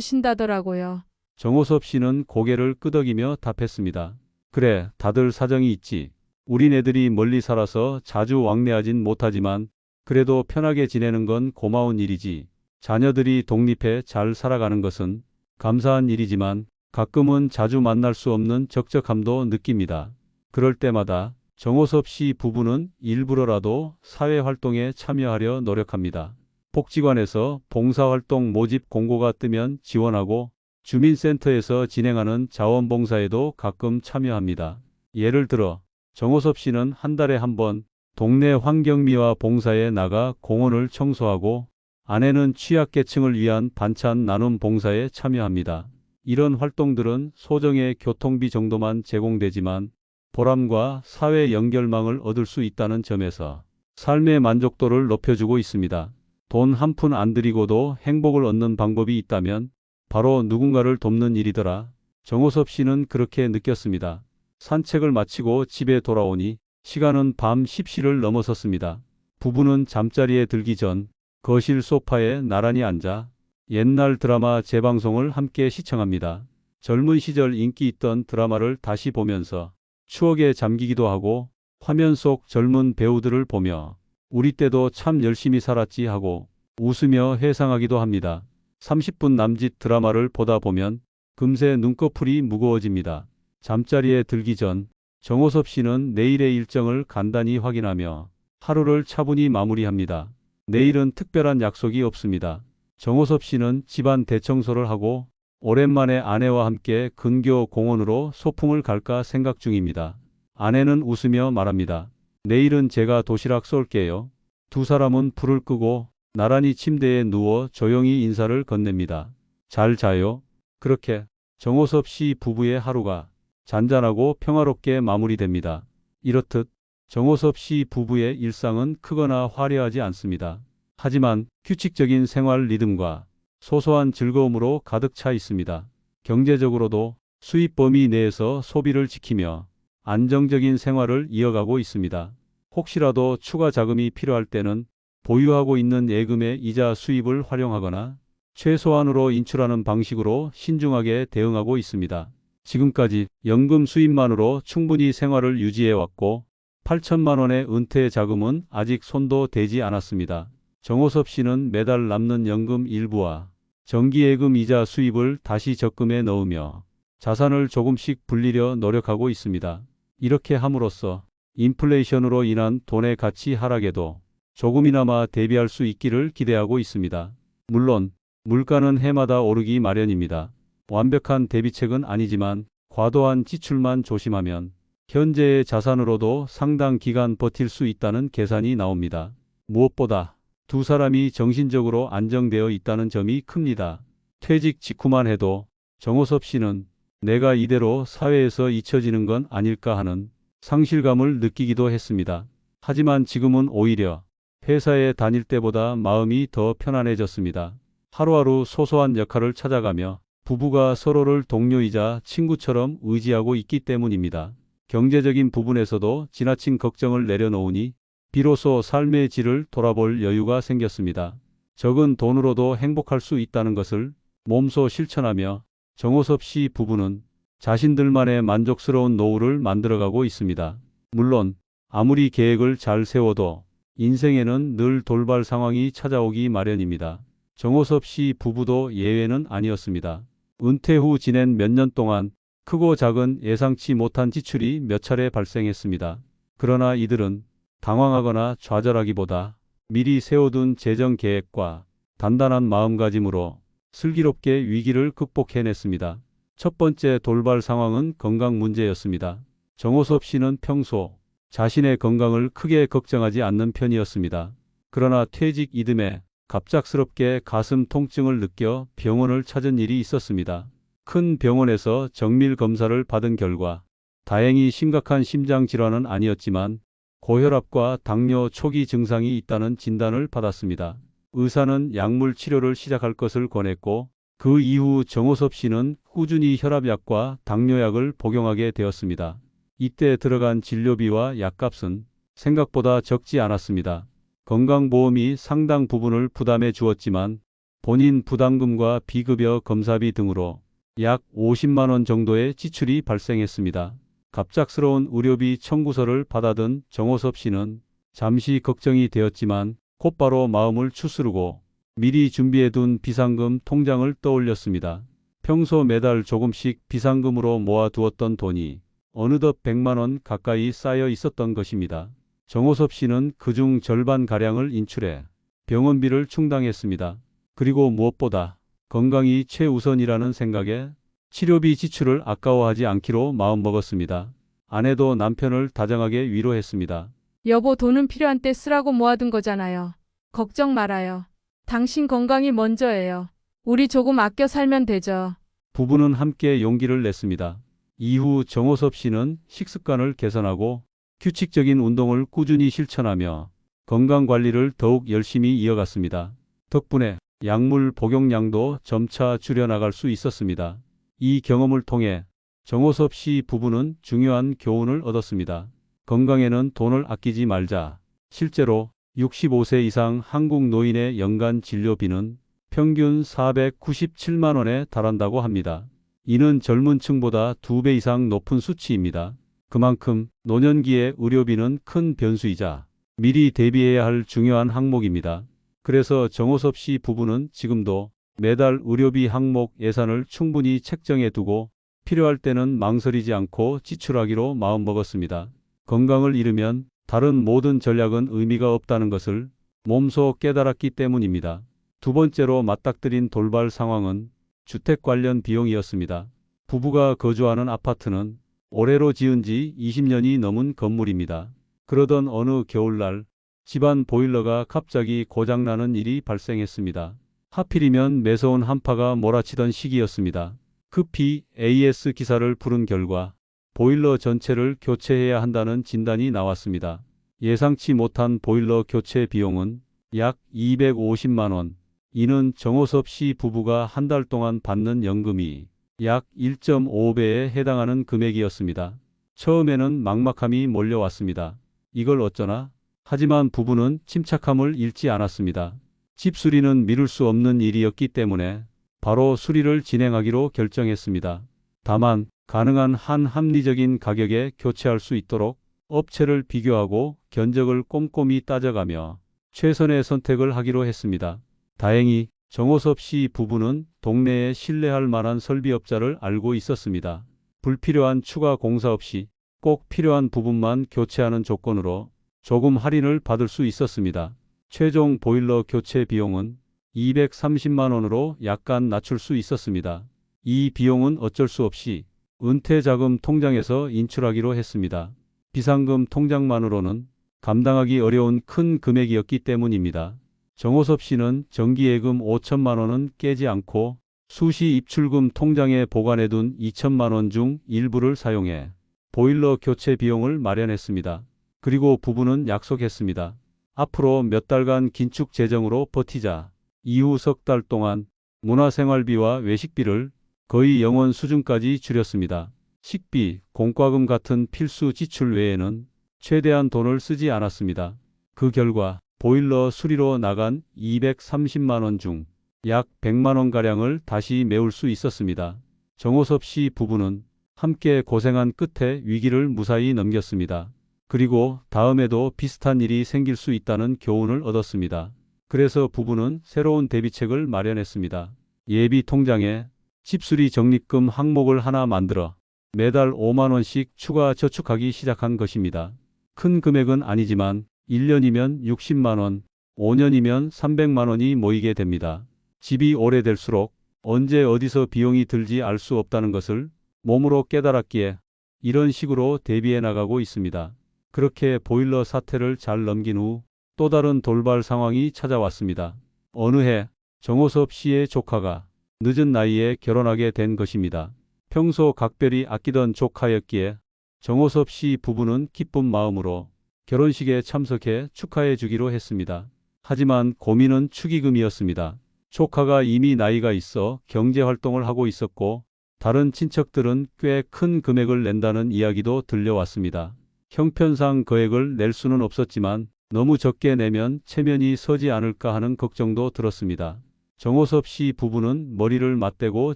도와주신다더라고요. 정호섭 씨는 고개를 끄덕이며 답했습니다. 그래, 다들 사정이 있지. 우린 애들이 멀리 살아서 자주 왕래하진 못하지만 그래도 편하게 지내는 건 고마운 일이지. 자녀들이 독립해 잘 살아가는 것은 감사한 일이지만 가끔은 자주 만날 수 없는 적적함도 느낍니다. 그럴 때마다 정호섭 씨 부부는 일부러라도 사회활동에 참여하려 노력합니다. 복지관에서 봉사활동 모집 공고가 뜨면 지원하고 주민센터에서 진행하는 자원봉사에도 가끔 참여합니다. 예를 들어 정호섭 씨는 한 달에 한 번 동네 환경미화 봉사에 나가 공원을 청소하고 아내는 취약계층을 위한 반찬 나눔 봉사에 참여합니다. 이런 활동들은 소정의 교통비 정도만 제공되지만 보람과 사회 연결망을 얻을 수 있다는 점에서 삶의 만족도를 높여주고 있습니다. 돈 한 푼 안 들이고도 행복을 얻는 방법이 있다면 바로 누군가를 돕는 일이더라. 정호섭 씨는 그렇게 느꼈습니다. 산책을 마치고 집에 돌아오니 시간은 밤 10시를 넘어섰습니다. 부부는 잠자리에 들기 전 거실 소파에 나란히 앉아 옛날 드라마 재방송을 함께 시청합니다. 젊은 시절 인기 있던 드라마를 다시 보면서 추억에 잠기기도 하고 화면 속 젊은 배우들을 보며 우리 때도 참 열심히 살았지 하고 웃으며 회상하기도 합니다. 30분 남짓 드라마를 보다 보면 금세 눈꺼풀이 무거워집니다. 잠자리에 들기 전 정호섭 씨는 내일의 일정을 간단히 확인하며 하루를 차분히 마무리합니다. 내일은 특별한 약속이 없습니다. 정호섭 씨는 집안 대청소를 하고 오랜만에 아내와 함께 근교 공원으로 소풍을 갈까 생각 중입니다. 아내는 웃으며 말합니다. 내일은 제가 도시락 쏠게요. 두 사람은 불을 끄고 나란히 침대에 누워 조용히 인사를 건넵니다. 잘 자요. 그렇게 정호섭 씨 부부의 하루가 잔잔하고 평화롭게 마무리됩니다. 이렇듯 정호섭 씨 부부의 일상은 크거나 화려하지 않습니다. 하지만 규칙적인 생활 리듬과 소소한 즐거움으로 가득 차 있습니다. 경제적으로도 수입 범위 내에서 소비를 지키며 안정적인 생활을 이어가고 있습니다. 혹시라도 추가 자금이 필요할 때는 보유하고 있는 예금의 이자 수입을 활용하거나 최소한으로 인출하는 방식으로 신중하게 대응하고 있습니다. 지금까지 연금 수입만으로 충분히 생활을 유지해왔고 8천만 원의 은퇴 자금은 아직 손도 대지 않았습니다. 정호섭 씨는 매달 남는 연금 일부와 정기예금 이자 수입을 다시 적금에 넣으며 자산을 조금씩 불리려 노력하고 있습니다. 이렇게 함으로써 인플레이션으로 인한 돈의 가치 하락에도 조금이나마 대비할 수 있기를 기대하고 있습니다. 물론 물가는 해마다 오르기 마련입니다. 완벽한 대비책은 아니지만 과도한 지출만 조심하면 현재의 자산으로도 상당 기간 버틸 수 있다는 계산이 나옵니다. 무엇보다 두 사람이 정신적으로 안정되어 있다는 점이 큽니다. 퇴직 직후만 해도 정호섭 씨는 내가 이대로 사회에서 잊혀지는 건 아닐까 하는 상실감을 느끼기도 했습니다. 하지만 지금은 오히려 회사에 다닐 때보다 마음이 더 편안해졌습니다. 하루하루 소소한 역할을 찾아가며 부부가 서로를 동료이자 친구처럼 의지하고 있기 때문입니다. 경제적인 부분에서도 지나친 걱정을 내려놓으니 비로소 삶의 질을 돌아볼 여유가 생겼습니다. 적은 돈으로도 행복할 수 있다는 것을 몸소 실천하며 정호섭 씨 부부는 자신들만의 만족스러운 노후를 만들어가고 있습니다. 물론 아무리 계획을 잘 세워도 인생에는 늘 돌발 상황이 찾아오기 마련입니다. 정호섭 씨 부부도 예외는 아니었습니다. 은퇴 후 지낸 몇 년 동안 크고 작은 예상치 못한 지출이 몇 차례 발생했습니다. 그러나 이들은 당황하거나 좌절하기보다 미리 세워둔 재정 계획과 단단한 마음가짐으로 슬기롭게 위기를 극복해냈습니다. 첫 번째 돌발 상황은 건강 문제였습니다. 정호섭 씨는 평소 자신의 건강을 크게 걱정하지 않는 편이었습니다. 그러나 퇴직 이듬해 갑작스럽게 가슴 통증을 느껴 병원을 찾은 일이 있었습니다. 큰 병원에서 정밀 검사를 받은 결과 다행히 심각한 심장 질환은 아니었지만 고혈압과 당뇨 초기 증상이 있다는 진단을 받았습니다. 의사는 약물 치료를 시작할 것을 권했고 그 이후 정호섭 씨는 꾸준히 혈압약과 당뇨약을 복용하게 되었습니다. 이때 들어간 진료비와 약값은 생각보다 적지 않았습니다. 건강보험이 상당 부분을 부담해 주었지만 본인 부담금과 비급여 검사비 등으로 약 50만 원 정도의 지출이 발생했습니다. 갑작스러운 의료비 청구서를 받아든 정호섭 씨는 잠시 걱정이 되었지만 곧바로 마음을 추스르고 미리 준비해둔 비상금 통장을 떠올렸습니다. 평소 매달 조금씩 비상금으로 모아두었던 돈이 어느덧 100만 원 가까이 쌓여 있었던 것입니다. 정호섭 씨는 그중 절반가량을 인출해 병원비를 충당했습니다. 그리고 무엇보다 건강이 최우선이라는 생각에 치료비 지출을 아까워하지 않기로 마음먹었습니다. 아내도 남편을 다정하게 위로했습니다. 여보, 돈은 필요한 때 쓰라고 모아둔 거잖아요. 걱정 말아요. 당신 건강이 먼저예요. 우리 조금 아껴 살면 되죠. 부부는 함께 용기를 냈습니다. 이후 정호섭 씨는 식습관을 개선하고 규칙적인 운동을 꾸준히 실천하며 건강관리를 더욱 열심히 이어갔습니다. 덕분에 약물 복용량도 점차 줄여나갈 수 있었습니다. 이 경험을 통해 정호섭 씨 부부는 중요한 교훈을 얻었습니다. 건강에는 돈을 아끼지 말자. 실제로 65세 이상 한국 노인의 연간 진료비는 평균 497만 원에 달한다고 합니다. 이는 젊은 층보다 2배 이상 높은 수치입니다. 그만큼 노년기의 의료비는 큰 변수이자 미리 대비해야 할 중요한 항목입니다. 그래서 정호섭 씨 부부는 지금도 매달 의료비 항목 예산을 충분히 책정해 두고 필요할 때는 망설이지 않고 지출하기로 마음먹었습니다. 건강을 잃으면 다른 모든 전략은 의미가 없다는 것을 몸소 깨달았기 때문입니다. 두 번째로 맞닥뜨린 돌발 상황은 주택 관련 비용이었습니다. 부부가 거주하는 아파트는 올해로 지은 지 20년이 넘은 건물입니다. 그러던 어느 겨울날 집안 보일러가 갑자기 고장나는 일이 발생했습니다. 하필이면 매서운 한파가 몰아치던 시기였습니다. 급히 AS 기사를 부른 결과 보일러 전체를 교체해야 한다는 진단이 나왔습니다. 예상치 못한 보일러 교체 비용은 약 250만 원. 이는 정호섭 씨 부부가 한 달 동안 받는 연금이 약 1.5배에 해당하는 금액이었습니다. 처음에는 막막함이 몰려왔습니다. 이걸 어쩌나? 하지만 부부는 침착함을 잃지 않았습니다. 집 수리는 미룰 수 없는 일이었기 때문에 바로 수리를 진행하기로 결정했습니다. 다만 가능한 한 합리적인 가격에 교체할 수 있도록 업체를 비교하고 견적을 꼼꼼히 따져가며 최선의 선택을 하기로 했습니다. 다행히 정호섭 씨 부부는 동네에 신뢰할 만한 설비업자를 알고 있었습니다. 불필요한 추가 공사 없이 꼭 필요한 부분만 교체하는 조건으로 조금 할인을 받을 수 있었습니다. 최종 보일러 교체 비용은 230만 원으로 약간 낮출 수 있었습니다. 이 비용은 어쩔 수 없이 은퇴자금 통장에서 인출하기로 했습니다. 비상금 통장만으로는 감당하기 어려운 큰 금액이었기 때문입니다. 정호섭 씨는 정기예금 5천만 원은 깨지 않고 수시 입출금 통장에 보관해둔 2천만 원 중 일부를 사용해 보일러 교체 비용을 마련했습니다. 그리고 부부는 약속했습니다. 앞으로 몇 달간 긴축 재정으로 버티자. 이후 석 달 동안 문화생활비와 외식비를 거의 0원 수준까지 줄였습니다. 식비, 공과금 같은 필수 지출 외에는 최대한 돈을 쓰지 않았습니다. 그 결과 보일러 수리로 나간 230만 원 중 약 100만 원가량을 다시 메울 수 있었습니다. 정호섭 씨 부부는 함께 고생한 끝에 위기를 무사히 넘겼습니다. 그리고 다음에도 비슷한 일이 생길 수 있다는 교훈을 얻었습니다. 그래서 부부는 새로운 대비책을 마련했습니다. 예비 통장에 집수리 적립금 항목을 하나 만들어 매달 5만 원씩 추가 저축하기 시작한 것입니다. 큰 금액은 아니지만 1년이면 60만 원, 5년이면 300만 원이 모이게 됩니다. 집이 오래될수록 언제 어디서 비용이 들지 알 수 없다는 것을 몸으로 깨달았기에 이런 식으로 대비해 나가고 있습니다. 그렇게 보일러 사태를 잘 넘긴 후 또 다른 돌발 상황이 찾아왔습니다. 어느 해 정호섭 씨의 조카가 늦은 나이에 결혼하게 된 것입니다. 평소 각별히 아끼던 조카였기에 정호섭 씨 부부는 기쁜 마음으로 결혼식에 참석해 축하해 주기로 했습니다. 하지만 고민은 축의금이었습니다. 조카가 이미 나이가 있어 경제활동을 하고 있었고 다른 친척들은 꽤 큰 금액을 낸다는 이야기도 들려왔습니다. 형편상 거액을 낼 수는 없었지만 너무 적게 내면 체면이 서지 않을까 하는 걱정도 들었습니다. 정호섭 씨 부부는 머리를 맞대고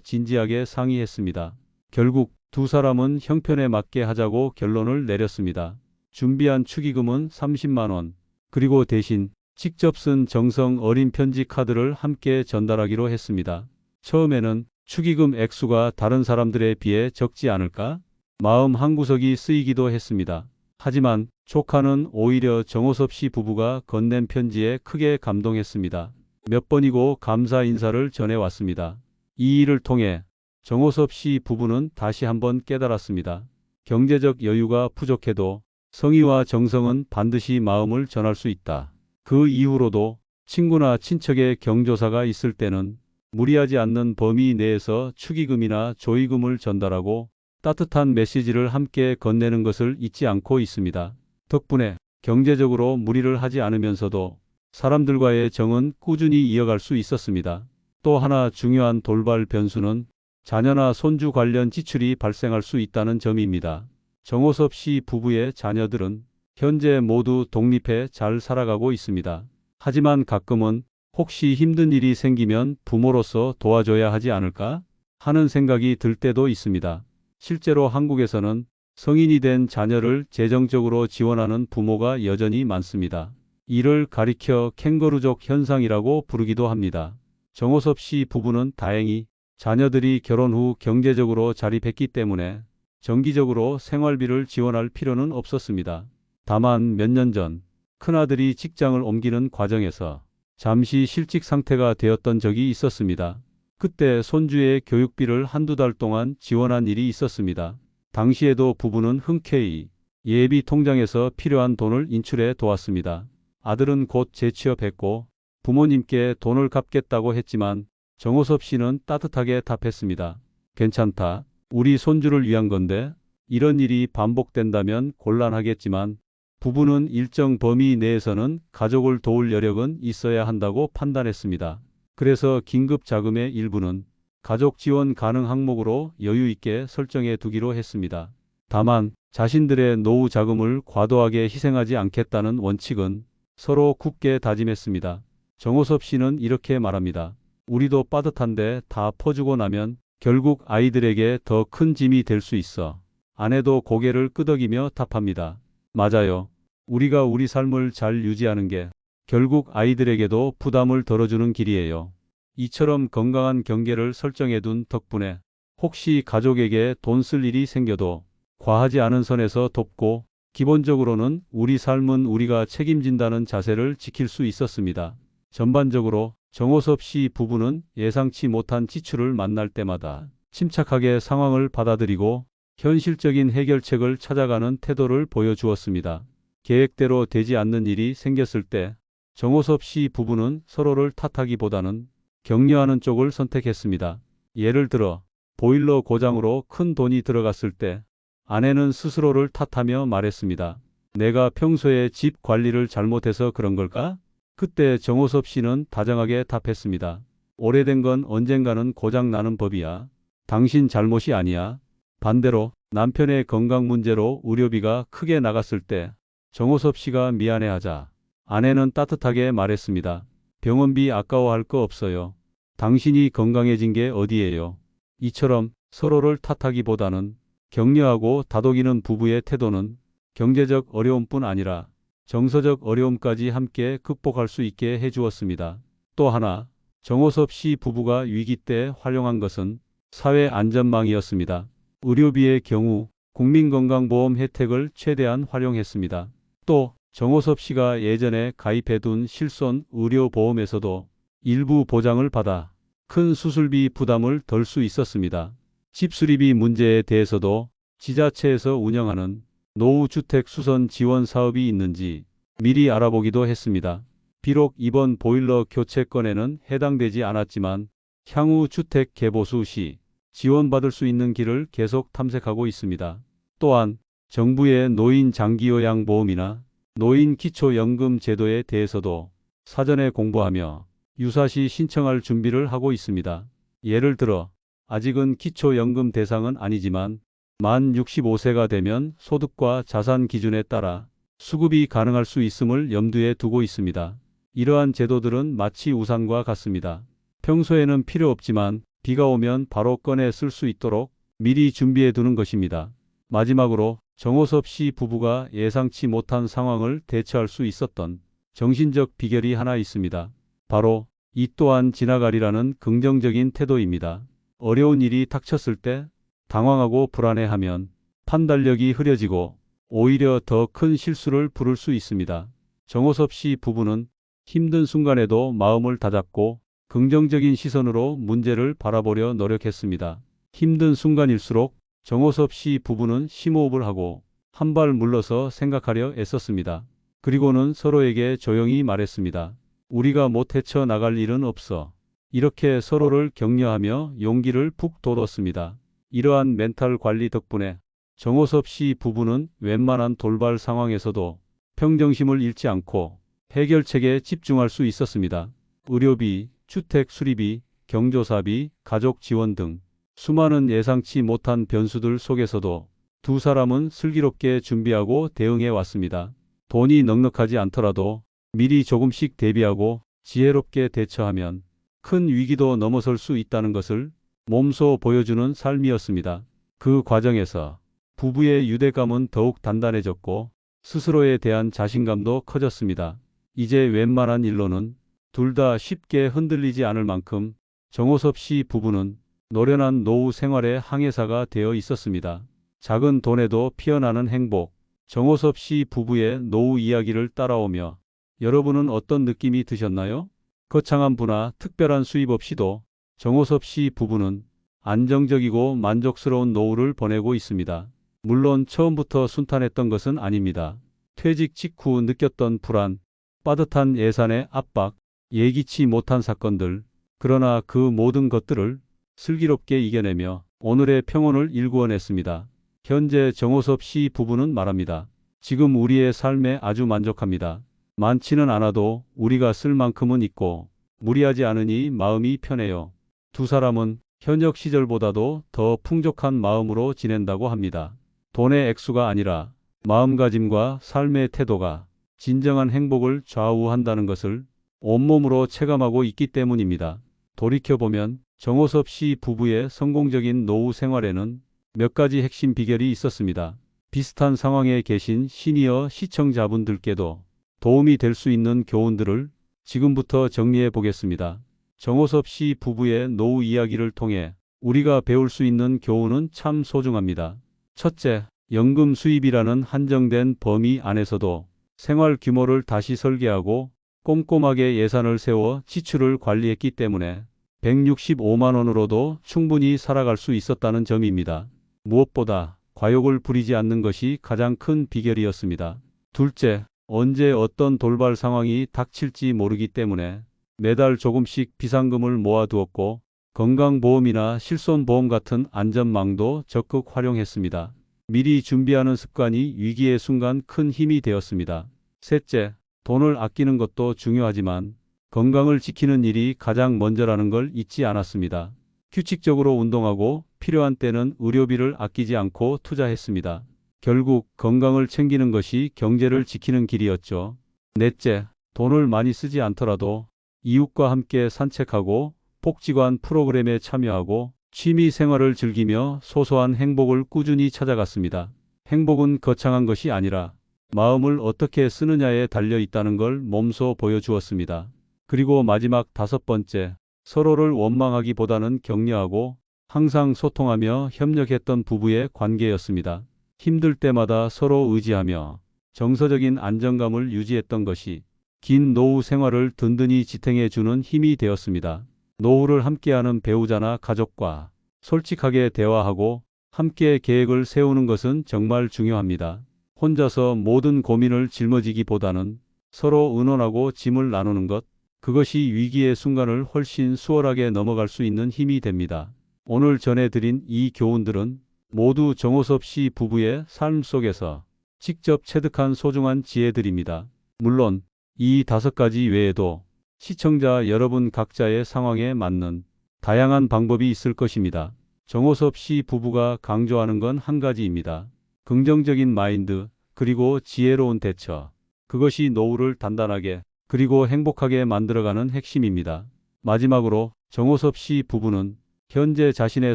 진지하게 상의했습니다. 결국 두 사람은 형편에 맞게 하자고 결론을 내렸습니다. 준비한 축의금은 30만 원, 그리고 대신 직접 쓴 정성 어린 편지 카드를 함께 전달하기로 했습니다. 처음에는 축의금 액수가 다른 사람들에 비해 적지 않을까? 마음 한구석이 쓰이기도 했습니다. 하지만 조카는 오히려 정호섭 씨 부부가 건넨 편지에 크게 감동했습니다. 몇 번이고 감사 인사를 전해왔습니다. 이 일을 통해 정호섭 씨 부부는 다시 한번 깨달았습니다. 경제적 여유가 부족해도 성의와 정성은 반드시 마음을 전할 수 있다. 그 이후로도 친구나 친척의 경조사가 있을 때는 무리하지 않는 범위 내에서 축의금이나 조의금을 전달하고 따뜻한 메시지를 함께 건네는 것을 잊지 않고 있습니다. 덕분에 경제적으로 무리를 하지 않으면서도 사람들과의 정은 꾸준히 이어갈 수 있었습니다. 또 하나 중요한 돌발 변수는 자녀나 손주 관련 지출이 발생할 수 있다는 점입니다. 정호섭 씨 부부의 자녀들은 현재 모두 독립해 잘 살아가고 있습니다. 하지만 가끔은 혹시 힘든 일이 생기면 부모로서 도와줘야 하지 않을까 하는 생각이 들 때도 있습니다. 실제로 한국에서는 성인이 된 자녀를 재정적으로 지원하는 부모가 여전히 많습니다. 이를 가리켜 캥거루족 현상이라고 부르기도 합니다. 정호섭 씨 부부는 다행히 자녀들이 결혼 후 경제적으로 자립했기 때문에 정기적으로 생활비를 지원할 필요는 없었습니다. 다만 몇 년 전 큰아들이 직장을 옮기는 과정에서 잠시 실직 상태가 되었던 적이 있었습니다. 그때 손주의 교육비를 한두 달 동안 지원한 일이 있었습니다. 당시에도 부부는 흔쾌히 예비 통장에서 필요한 돈을 인출해 도왔습니다. 아들은 곧 재취업했고 부모님께 돈을 갚겠다고 했지만 정호섭 씨는 따뜻하게 답했습니다. 괜찮다. 우리 손주를 위한 건데 이런 일이 반복된다면 곤란하겠지만 부부는 일정 범위 내에서는 가족을 도울 여력은 있어야 한다고 판단했습니다. 그래서 긴급 자금의 일부는 가족 지원 가능 항목으로 여유 있게 설정해 두기로 했습니다. 다만 자신들의 노후 자금을 과도하게 희생하지 않겠다는 원칙은 서로 굳게 다짐했습니다. 정호섭 씨는 이렇게 말합니다. 우리도 빠듯한데 다 퍼주고 나면 결국 아이들에게 더 큰 짐이 될 수 있어. 아내도 고개를 끄덕이며 답합니다. 맞아요. 우리가 우리 삶을 잘 유지하는 게 결국 아이들에게도 부담을 덜어주는 길이에요. 이처럼 건강한 경계를 설정해둔 덕분에 혹시 가족에게 돈 쓸 일이 생겨도 과하지 않은 선에서 돕고 기본적으로는 우리 삶은 우리가 책임진다는 자세를 지킬 수 있었습니다. 전반적으로 정호섭 씨 부부는 예상치 못한 지출을 만날 때마다 침착하게 상황을 받아들이고 현실적인 해결책을 찾아가는 태도를 보여주었습니다. 계획대로 되지 않는 일이 생겼을 때 정호섭 씨 부부는 서로를 탓하기보다는 격려하는 쪽을 선택했습니다. 예를 들어 보일러 고장으로 큰 돈이 들어갔을 때 아내는 스스로를 탓하며 말했습니다. 내가 평소에 집 관리를 잘못해서 그런 걸까? 그때 정호섭 씨는 다정하게 답했습니다. 오래된 건 언젠가는 고장 나는 법이야. 당신 잘못이 아니야. 반대로 남편의 건강 문제로 의료비가 크게 나갔을 때 정호섭 씨가 미안해하자 아내는 따뜻하게 말했습니다. 병원비 아까워할 거 없어요. 당신이 건강해진 게 어디예요. 이처럼 서로를 탓하기보다는 격려하고 다독이는 부부의 태도는 경제적 어려움뿐 아니라 정서적 어려움까지 함께 극복할 수 있게 해주었습니다. 또 하나, 정호섭 씨 부부가 위기 때 활용한 것은 사회 안전망이었습니다. 의료비의 경우 국민건강보험 혜택을 최대한 활용했습니다. 또 정호섭 씨가 예전에 가입해둔 실손 의료보험에서도 일부 보장을 받아 큰 수술비 부담을 덜 수 있었습니다. 집 수리비 문제에 대해서도 지자체에서 운영하는 노후주택 수선 지원 사업이 있는지 미리 알아보기도 했습니다. 비록 이번 보일러 교체 건에는 해당되지 않았지만 향후 주택 개보수 시 지원받을 수 있는 길을 계속 탐색하고 있습니다. 또한 정부의 노인 장기요양보험이나 노인 기초연금 제도에 대해서도 사전에 공부하며 유사시 신청할 준비를 하고 있습니다. 예를 들어 아직은 기초연금 대상은 아니지만 만 65세가 되면 소득과 자산 기준에 따라 수급이 가능할 수 있음을 염두에 두고 있습니다. 이러한 제도들은 마치 우산과 같습니다. 평소에는 필요 없지만 비가 오면 바로 꺼내 쓸 수 있도록 미리 준비해 두는 것입니다. 마지막으로 정호섭 씨 부부가 예상치 못한 상황을 대처할 수 있었던 정신적 비결이 하나 있습니다. 바로 이 또한 지나가리라는 긍정적인 태도입니다. 어려운 일이 닥쳤을 때 당황하고 불안해하면 판단력이 흐려지고 오히려 더 큰 실수를 부를 수 있습니다. 정호섭 씨 부부는 힘든 순간에도 마음을 다잡고 긍정적인 시선으로 문제를 바라보려 노력했습니다. 힘든 순간일수록 정호섭 씨 부부는 심호흡을 하고 한 발 물러서 생각하려 애썼습니다. 그리고는 서로에게 조용히 말했습니다. 우리가 못 헤쳐나갈 일은 없어. 이렇게 서로를 격려하며 용기를 푹 돋웠습니다. 이러한 멘탈 관리 덕분에 정호섭 씨 부부는 웬만한 돌발 상황에서도 평정심을 잃지 않고 해결책에 집중할 수 있었습니다. 의료비, 주택 수리비, 경조사비, 가족 지원 등 수많은 예상치 못한 변수들 속에서도 두 사람은 슬기롭게 준비하고 대응해 왔습니다. 돈이 넉넉하지 않더라도 미리 조금씩 대비하고 지혜롭게 대처하면 큰 위기도 넘어설 수 있다는 것을 몸소 보여주는 삶이었습니다. 그 과정에서 부부의 유대감은 더욱 단단해졌고 스스로에 대한 자신감도 커졌습니다. 이제 웬만한 일로는 둘 다 쉽게 흔들리지 않을 만큼 정호섭 씨 부부는 노련한 노후 생활의 항해사가 되어 있었습니다. 작은 돈에도 피어나는 행복. 정호섭 씨 부부의 노후 이야기를 따라오며 여러분은 어떤 느낌이 드셨나요? 거창한 부나 특별한 수입 없이도 정호섭 씨 부부는 안정적이고 만족스러운 노후를 보내고 있습니다. 물론 처음부터 순탄했던 것은 아닙니다. 퇴직 직후 느꼈던 불안, 빠듯한 예산의 압박, 예기치 못한 사건들, 그러나 그 모든 것들을 슬기롭게 이겨내며 오늘의 평온을 일구어냈습니다. 현재 정호섭 씨 부부는 말합니다. 지금 우리의 삶에 아주 만족합니다. 많지는 않아도 우리가 쓸 만큼은 있고 무리하지 않으니 마음이 편해요. 두 사람은 현역 시절보다도 더 풍족한 마음으로 지낸다고 합니다. 돈의 액수가 아니라 마음가짐과 삶의 태도가 진정한 행복을 좌우한다는 것을 온몸으로 체감하고 있기 때문입니다. 돌이켜보면 정호섭 씨 부부의 성공적인 노후 생활에는 몇 가지 핵심 비결이 있었습니다. 비슷한 상황에 계신 시니어 시청자분들께도 도움이 될 수 있는 교훈들을 지금부터 정리해 보겠습니다. 정호섭 씨 부부의 노후 이야기를 통해 우리가 배울 수 있는 교훈은 참 소중합니다. 첫째, 연금 수입이라는 한정된 범위 안에서도 생활 규모를 다시 설계하고 꼼꼼하게 예산을 세워 지출을 관리했기 때문에 165만 원으로도 충분히 살아갈 수 있었다는 점입니다. 무엇보다 과욕을 부리지 않는 것이 가장 큰 비결이었습니다. 둘째, 언제 어떤 돌발 상황이 닥칠지 모르기 때문에 매달 조금씩 비상금을 모아두었고 건강보험이나 실손보험 같은 안전망도 적극 활용했습니다. 미리 준비하는 습관이 위기의 순간 큰 힘이 되었습니다. 셋째, 돈을 아끼는 것도 중요하지만 건강을 지키는 일이 가장 먼저라는 걸 잊지 않았습니다. 규칙적으로 운동하고 필요한 때는 의료비를 아끼지 않고 투자했습니다. 결국 건강을 챙기는 것이 경제를 지키는 길이었죠. 넷째, 돈을 많이 쓰지 않더라도 이웃과 함께 산책하고 복지관 프로그램에 참여하고 취미 생활을 즐기며 소소한 행복을 꾸준히 찾아갔습니다. 행복은 거창한 것이 아니라 마음을 어떻게 쓰느냐에 달려 있다는 걸 몸소 보여주었습니다. 그리고 마지막 다섯 번째, 서로를 원망하기보다는 격려하고 항상 소통하며 협력했던 부부의 관계였습니다. 힘들 때마다 서로 의지하며 정서적인 안정감을 유지했던 것이 긴 노후 생활을 든든히 지탱해 주는 힘이 되었습니다. 노후를 함께하는 배우자나 가족과 솔직하게 대화하고 함께 계획을 세우는 것은 정말 중요합니다. 혼자서 모든 고민을 짊어지기보다는 서로 의논하고 짐을 나누는 것, 그것이 위기의 순간을 훨씬 수월하게 넘어갈 수 있는 힘이 됩니다. 오늘 전해드린 이 교훈들은 모두 정호섭 씨 부부의 삶 속에서 직접 체득한 소중한 지혜들입니다. 물론 이 다섯 가지 외에도 시청자 여러분 각자의 상황에 맞는 다양한 방법이 있을 것입니다. 정호섭 씨 부부가 강조하는 건 한 가지입니다. 긍정적인 마인드, 그리고 지혜로운 대처. 그것이 노후를 단단하게 그리고 행복하게 만들어가는 핵심입니다. 마지막으로 정호섭 씨 부부는 현재 자신의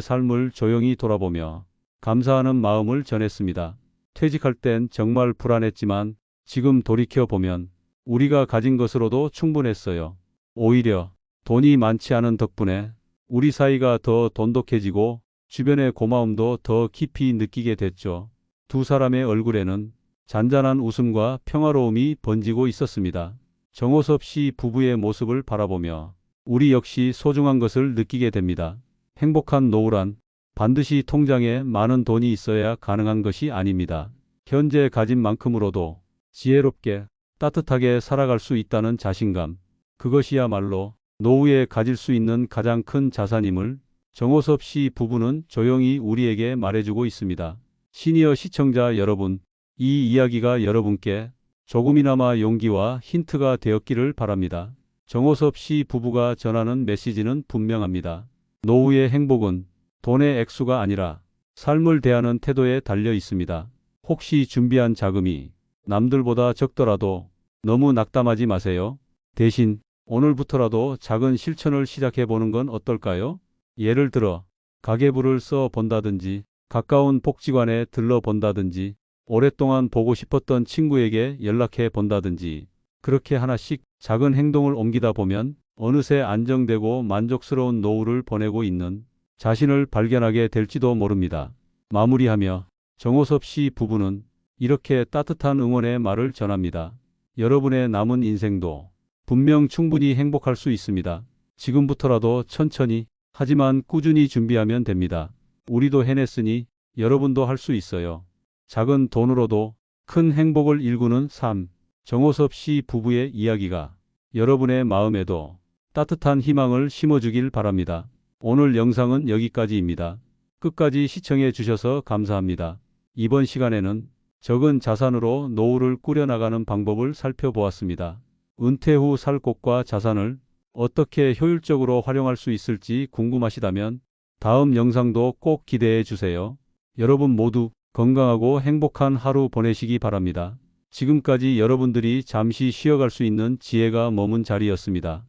삶을 조용히 돌아보며 감사하는 마음을 전했습니다. 퇴직할 땐 정말 불안했지만 지금 돌이켜보면 우리가 가진 것으로도 충분했어요. 오히려 돈이 많지 않은 덕분에 우리 사이가 더 돈독해지고 주변의 고마움도 더 깊이 느끼게 됐죠. 두 사람의 얼굴에는 잔잔한 웃음과 평화로움이 번지고 있었습니다. 정호섭 씨 부부의 모습을 바라보며 우리 역시 소중한 것을 느끼게 됩니다. 행복한 노후란 반드시 통장에 많은 돈이 있어야 가능한 것이 아닙니다. 현재 가진 만큼으로도 지혜롭게 따뜻하게 살아갈 수 있다는 자신감, 그것이야말로 노후에 가질 수 있는 가장 큰 자산임을 정호섭 씨 부부는 조용히 우리에게 말해주고 있습니다. 시니어 시청자 여러분, 이 이야기가 여러분께 조금이나마 용기와 힌트가 되었기를 바랍니다. 정호섭 씨 부부가 전하는 메시지는 분명합니다. 노후의 행복은 돈의 액수가 아니라 삶을 대하는 태도에 달려 있습니다. 혹시 준비한 자금이 남들보다 적더라도 너무 낙담하지 마세요. 대신 오늘부터라도 작은 실천을 시작해 보는 건 어떨까요? 예를 들어 가계부를 써 본다든지 가까운 복지관에 들러본다든지 오랫동안 보고 싶었던 친구에게 연락해 본다든지 그렇게 하나씩 작은 행동을 옮기다 보면 어느새 안정되고 만족스러운 노후를 보내고 있는 자신을 발견하게 될지도 모릅니다. 마무리하며 정호섭 씨 부부는 이렇게 따뜻한 응원의 말을 전합니다. 여러분의 남은 인생도 분명 충분히 행복할 수 있습니다. 지금부터라도 천천히 하지만 꾸준히 준비하면 됩니다. 우리도 해냈으니 여러분도 할 수 있어요. 작은 돈으로도 큰 행복을 일구는 삶. 정호섭 씨 부부의 이야기가 여러분의 마음에도 따뜻한 희망을 심어주길 바랍니다. 오늘 영상은 여기까지입니다. 끝까지 시청해 주셔서 감사합니다. 이번 시간에는 적은 자산으로 노후를 꾸려나가는 방법을 살펴보았습니다. 은퇴 후 살 곳과 자산을 어떻게 효율적으로 활용할 수 있을지 궁금하시다면 다음 영상도 꼭 기대해 주세요. 여러분 모두 건강하고 행복한 하루 보내시기 바랍니다. 지금까지 여러분들이 잠시 쉬어갈 수 있는 지혜가 머문 자리였습니다.